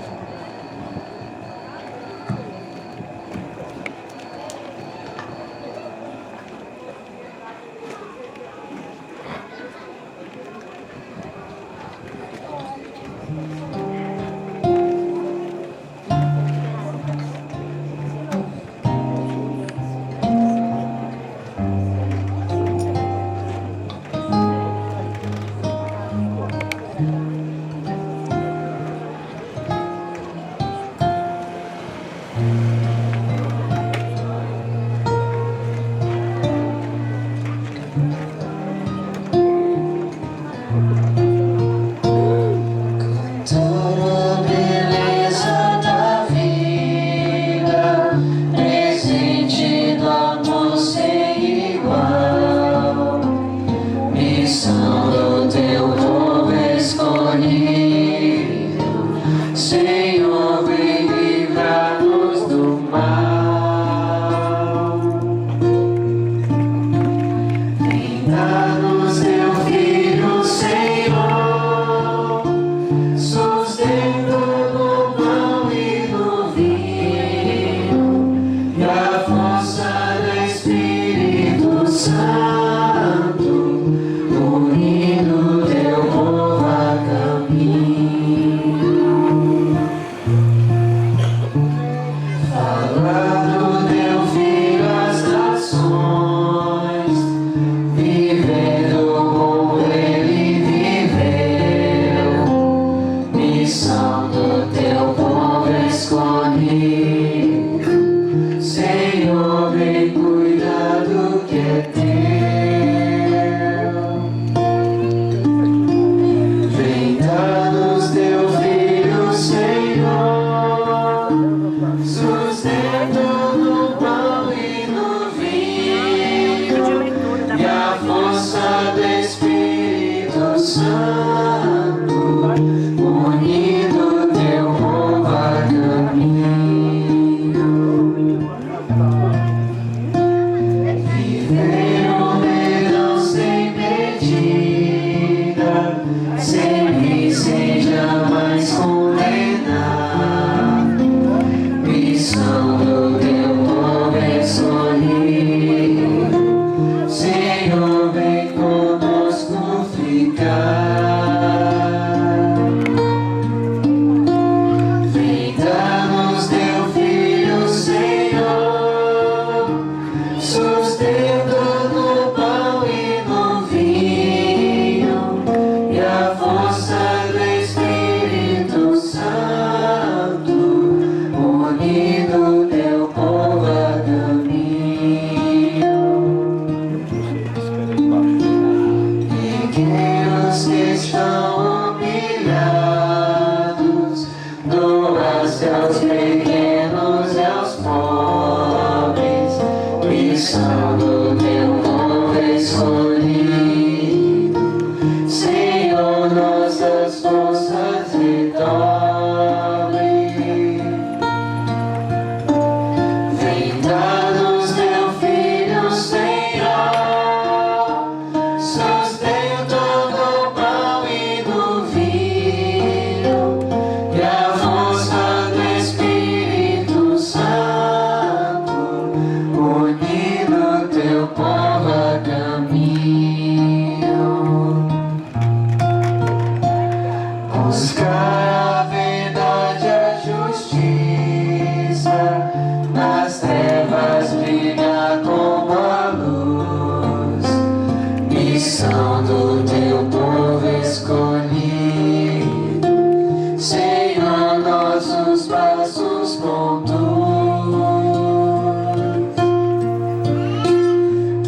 sem jamais condenar. Missão do teu povo escolhido, Senhor, vem conosco ficar. Vem dar-nos teu Filho, Senhor, sustento no pão e no vinho, e a força do Espírito Santo, unindo teu povo a caminho. E que os que estão humilhados doa-se aos pequenos e aos pobres, missão do teu povo escolhido, Senhor, nossas forças e dobre. Vem dar-nos teu Filho, Senhor, sustento no pão e no vinho, e a força do Espírito Santo, unindo teu povo a caminho. Buscar a verdade e a justiça, nas trevas brilhar como a luz, missão do teu povo escolhido, Senhor, nossos passos conduz.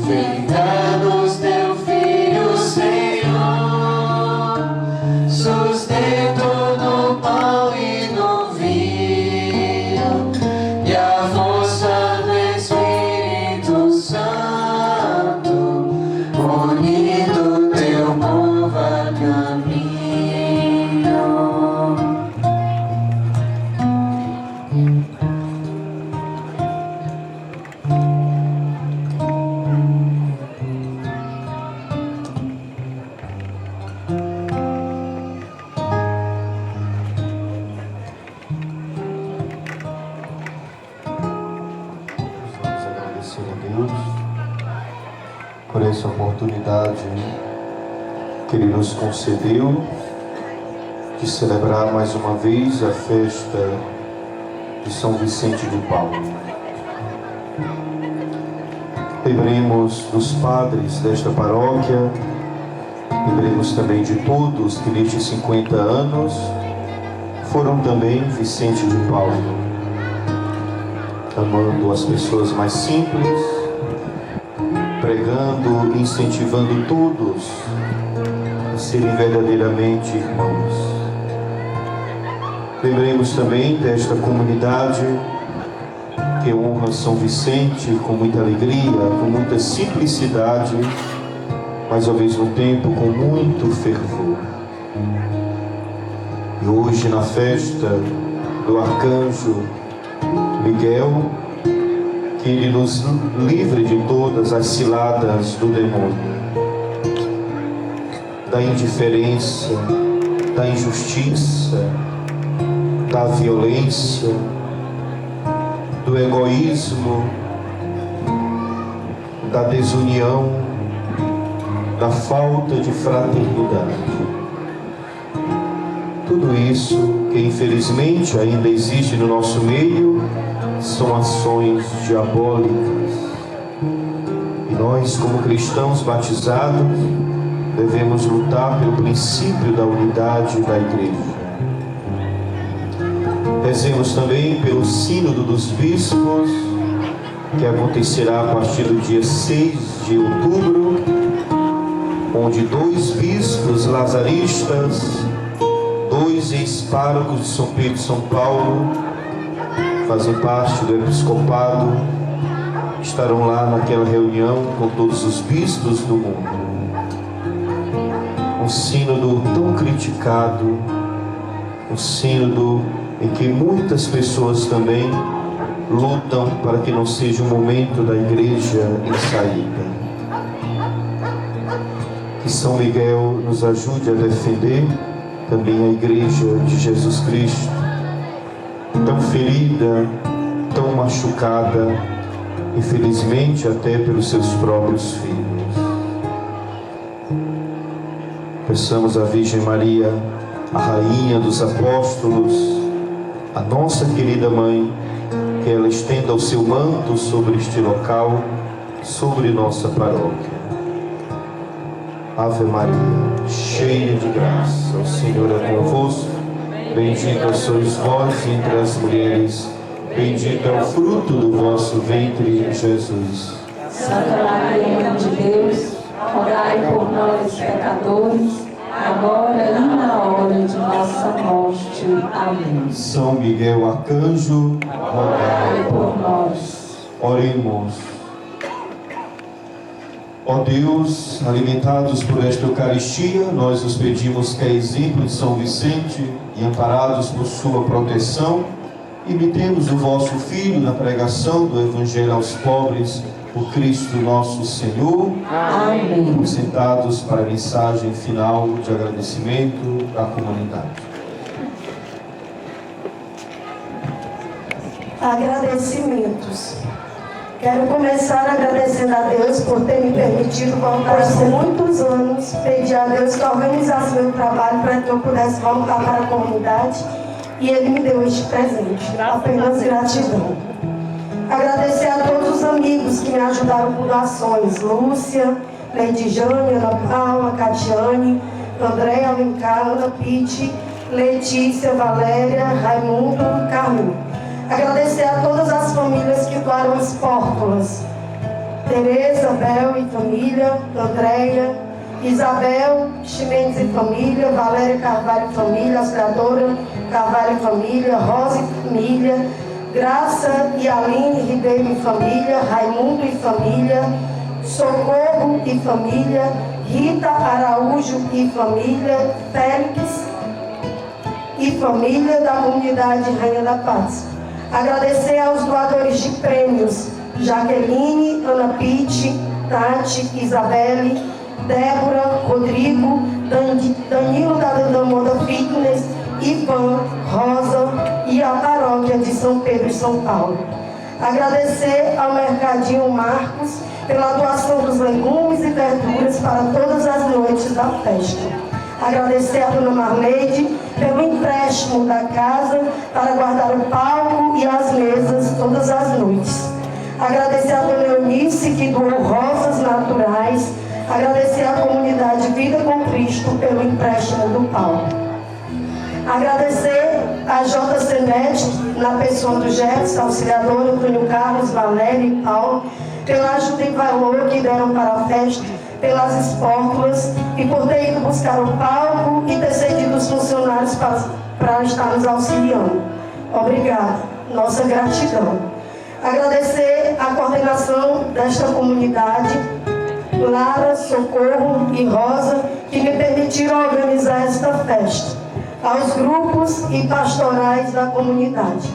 Vem dar-nos teu Filho, Senhor, sustento no pão e no vinho, e a força do Espírito Santo, unindo teu povo a caminho. Vamos agradecer a Deus por essa oportunidade que Ele nos concedeu de celebrar mais uma vez a festa de São Vicente de Paulo. Lembremos dos padres desta paróquia, lembremos também de todos que nestes 50 anos foram também Vicente de Paulo, amando as pessoas mais simples, pregando, incentivando todos a serem verdadeiramente irmãos. Lembremos também desta comunidade que honra São Vicente com muita alegria, com muita simplicidade, mas ao mesmo tempo com muito fervor. E hoje, na festa do Arcanjo Miguel, que Ele nos livre de todas as ciladas do demônio, da indiferença, da injustiça, da violência, do egoísmo, da desunião, da falta de fraternidade. Tudo isso que infelizmente ainda existe no nosso meio são ações diabólicas. E nós, como cristãos batizados, devemos lutar pelo princípio da unidade da Igreja. Rezemos também pelo Sínodo dos Bispos, que acontecerá a partir do dia 6 de outubro, onde 2 bispos lazaristas, 2 ex-párocos de São Pedro e São Paulo, fazem parte do episcopado, estarão lá naquela reunião com todos os bispos do mundo. Um sínodo tão criticado, um sínodo em que muitas pessoas também lutam para que não seja um momento da Igreja em saída. Que São Miguel nos ajude a defender também a Igreja de Jesus Cristo, tão ferida, tão machucada, infelizmente até pelos seus próprios filhos. Peçamos à Virgem Maria, a Rainha dos Apóstolos, a nossa querida Mãe, que ela estenda o seu manto sobre este local, sobre nossa paróquia. Ave Maria, cheia de graça, o Senhor é convosco. Bendita sois vós entre as mulheres, bendito é o fruto do vosso ventre, Jesus. Santa Maria, Mãe de Deus, rogai por nós, pecadores, agora e na hora de nossa morte. Amém. São Miguel Arcanjo, rogai por nós. Oremos. Ó Deus, alimentados por esta Eucaristia, nós os pedimos que, a exemplo de São Vicente e amparados por sua proteção, imitemos o vosso Filho na pregação do Evangelho aos pobres, por Cristo nosso Senhor. Amém. Sentados para a mensagem final de agradecimento à comunidade. Agradecimentos. Quero começar agradecendo a Deus por ter me permitido voltar por muitos anos, pedir a Deus que organizasse meu trabalho para que eu pudesse voltar para a comunidade, e Ele me deu este presente. Apenas gratidão. Agradecer a todos os amigos que me ajudaram com doações: Lúcia, Lady Jane, Ana Paula, Catiane, Andréia Alencar, Ana Pitti, Letícia, Valéria, Raimundo e Carlinhos. Agradecer a todas as famílias que doaram espórtulas: Tereza, Bel e família, Andréia, Isabel Chimenez e família, Valéria Carvalho e família, Auxiliadora Carvalho e família, Rosa e família, Graça e Aline Ribeiro e família, Raimundo e família, Socorro e família, Rita Araújo e família, Félix e família da comunidade Rainha da Paz. Agradecer aos doadores de prêmios: Jaqueline, Ana Pitti, Tati, Isabelle, Débora, Rodrigo, Danilo da Moda Fitness, Ivan, Rosa e a paróquia de São Pedro e São Paulo. Agradecer ao Mercadinho Marcos pela doação dos legumes e verduras para todas as noites da festa. Agradecer a Dona Marleide pelo empréstimo da casa para guardar o palco e as mesas todas as noites. Agradecer a Dona Eunice, que doou rosas naturais. Agradecer à comunidade Vida com Cristo pelo empréstimo do palco. Agradecer a JCNet, na pessoa do Gerson, auxiliador Antônio Carlos, Valéria e Paulo, pela ajuda em valor que deram para a festa, pelas espórtulas e por ter ido buscar o palco e ter cedido os funcionários para estar nos auxiliando. Obrigada. Nossa gratidão. Agradecer a coordenação desta comunidade, Lara, Socorro e Rosa, que me permitiram organizar esta festa. Aos grupos e pastorais da comunidade.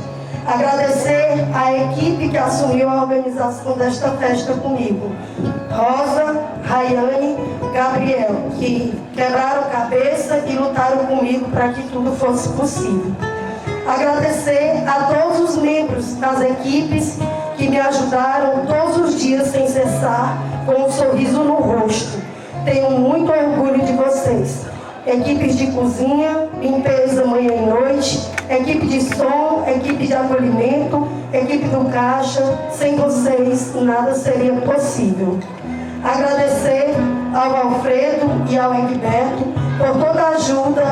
Agradecer à equipe que assumiu a organização desta festa comigo: Rosa, Rayane, Gabriel, que quebraram cabeça e lutaram comigo para que tudo fosse possível. Agradecer a todos os membros das equipes que me ajudaram todos os dias sem cessar, com um sorriso no rosto. Tenho muito orgulho de vocês. Equipes de cozinha, limpeza manhã e noite, equipe de som, equipe de acolhimento, equipe do caixa. Sem vocês, nada seria possível. Agradecer ao Alfredo e ao Egberto por toda a ajuda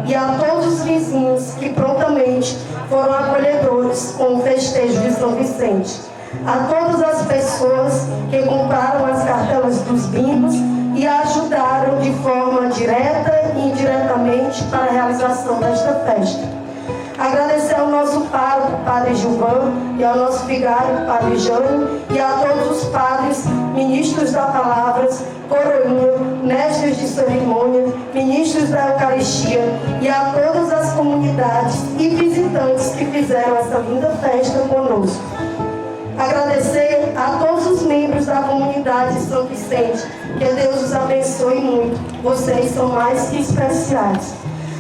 e a todos os vizinhos que prontamente foram acolhedores com o festejo de São Vicente. A todas as pessoas que compraram as cartelas dos bingos e ajudaram de forma direta e indiretamente para a realização desta festa. Agradecer ao nosso pároco, Padre Gilvan, e ao nosso vigário, Padre Jânio, e a todos os padres, ministros da palavra, coroinha, mestres de cerimônia, ministros da Eucaristia, e a todas as comunidades e visitantes que fizeram essa linda festa conosco. Agradecer a todos os membros da comunidade de São Vicente. Que Deus os abençoe muito. Vocês são mais que especiais.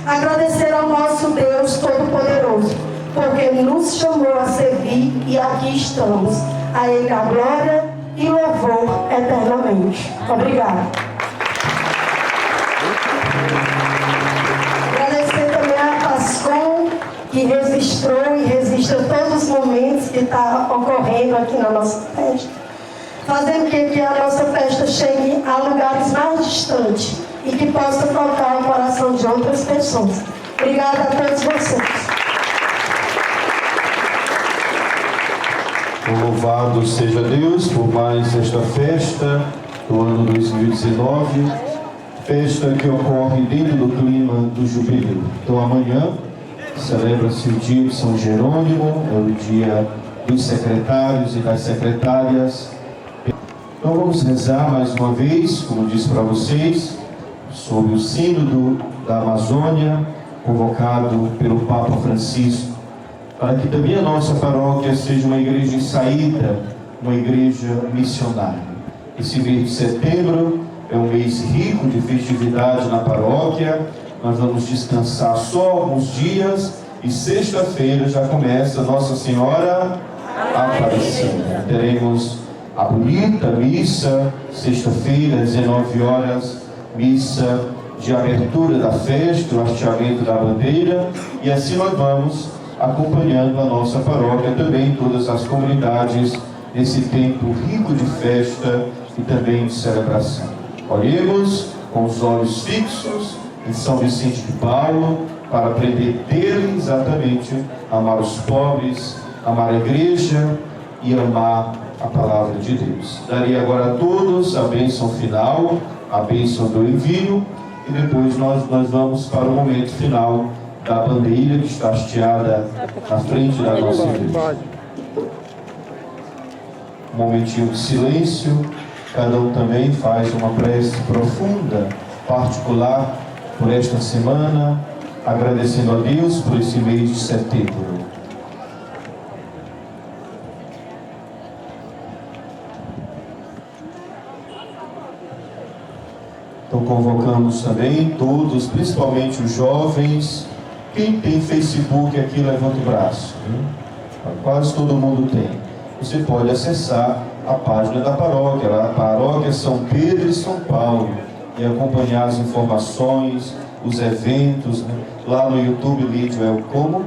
Agradecer ao nosso Deus Todo-Poderoso, porque nos chamou a servir e aqui estamos. A Ele a glória e louvor eternamente. Obrigada. Agradecer também a Pascom, que registrou e registra todos os momentos que está ocorrendo aqui na nossa festa, fazendo que a nossa festa chegue a lugares mais distantes e que possa tocar o coração de outras pessoas. Obrigada a todos vocês. Louvado seja Deus por mais esta festa do ano 2019, festa que ocorre dentro do clima do jubileu. Então amanhã celebra-se o dia de São Jerônimo, é o dia dos secretários e das secretárias. Então vamos rezar mais uma vez, como disse para vocês, sobre o sínodo da Amazônia, convocado pelo Papa Francisco, para que também a nossa paróquia seja uma igreja em saída, uma igreja missionária. Esse mês de setembro é um mês rico de festividade na paróquia. Nós vamos descansar só alguns dias e sexta-feira já começa Nossa Senhora Aparecida. Teremos a bonita missa, sexta-feira, 19 horas, missa de abertura da festa, o hasteamento da bandeira, e assim nós vamos acompanhando a nossa paróquia, também todas as comunidades, nesse tempo rico de festa e também de celebração. Olhemos com os olhos fixos em São Vicente de Paulo, para aprender dele exatamente amar os pobres, amar a igreja e amar a palavra de Deus. Darei agora a todos a bênção final, a bênção do envio, e depois nós vamos para o momento final da bandeira que está hasteada na frente da nossa igreja. Um momentinho de silêncio, cada um também faz uma prece profunda, particular, por esta semana, agradecendo a Deus por esse mês de setembro. Então convocamos também todos, principalmente os jovens. Quem tem Facebook aqui, levanta o braço. Quase todo mundo tem. Você pode acessar a página da paróquia, a paróquia São Pedro e São Paulo, e acompanhar as informações, os eventos, né? Lá no YouTube, Lídio é o como?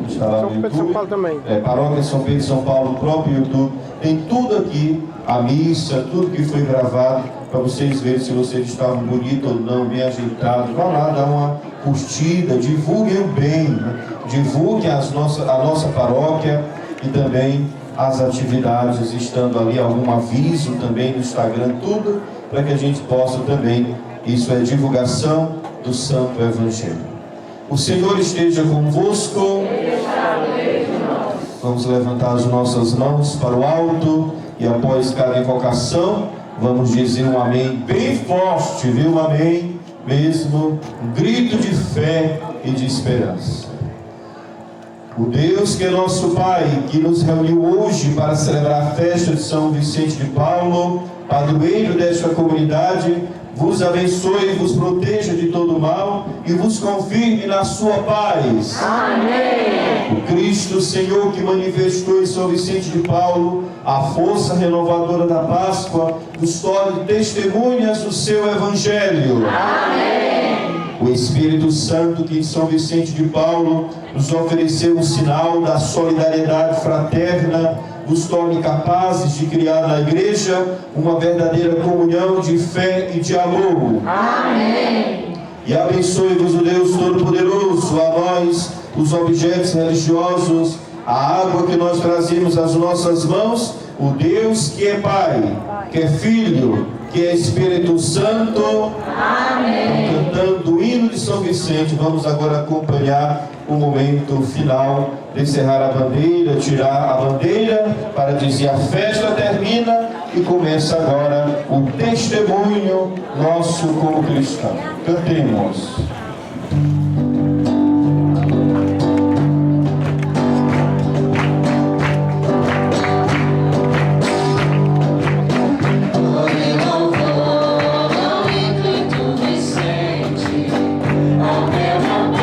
Está lá no YouTube. São Paulo também. Paróquia São Pedro e São Paulo, no próprio YouTube. Tem tudo aqui, a missa, tudo que foi gravado, para vocês verem se vocês estavam bonitos ou não, bem ajeitados. Vá lá, dá uma curtida, divulguem o bem, né? Divulguem a nossa paróquia e também as atividades, estando ali algum aviso também no Instagram, tudo para que a gente possa também, isso é divulgação do Santo Evangelho. O Senhor esteja convosco. Vamos levantar as nossas mãos para o alto e após cada invocação, vamos dizer um amém bem forte, viu? Um amém mesmo, um grito de fé e de esperança. O Deus que é nosso Pai, que nos reuniu hoje para celebrar a festa de São Vicente de Paulo, padroeiro desta comunidade, vos abençoe e vos proteja de todo mal e vos confirme na sua paz. Amém. O Cristo Senhor que manifestou em São Vicente de Paulo a força renovadora da Páscoa, nos torne testemunhas do seu Evangelho. Amém. O Espírito Santo que em São Vicente de Paulo nos ofereceu um sinal da solidariedade fraterna, nos torne capazes de criar na igreja uma verdadeira comunhão de fé e de amor. Amém. E abençoe-vos o Deus Todo-Poderoso, a nós, os objetos religiosos, a água que nós trazemos às nossas mãos, o Deus que é Pai, que é Filho, que é Espírito Santo. Amém. Cantando o hino de São Vicente, vamos agora acompanhar o momento final de encerrar a bandeira, tirar a bandeira, para dizer a festa termina e começa agora o testemunho nosso como cristão. Cantemos. Ao meu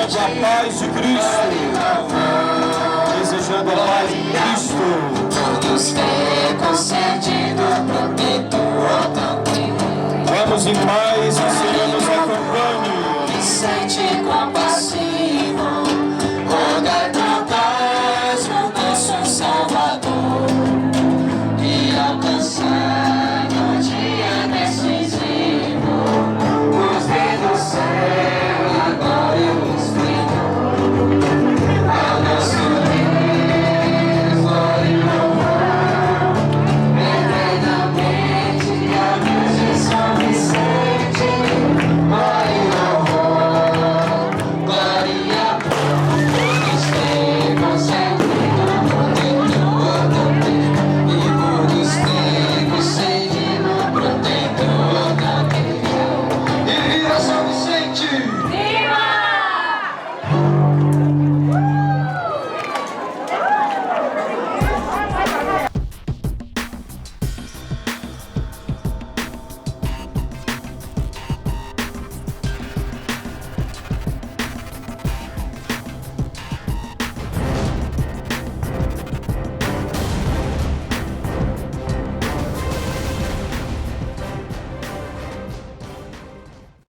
desejando a paz de Cristo. Desejando a paz de Cristo. Todos têm concedido protetor também. Vamos em paz, que o Senhor nos acompanhe. Sente compassivo, rogai por paz no nosso Salvador, e alcançar no dia decisivo os reis do céu, agora e o esplendor. Ao nosso Deus, glória e louvor, eternamente, a Deus de São Vicente, glória e louvor, glória e amor. Todos têm concedido protetor também, e todos têm concedido protetor também. E viva São Vicente!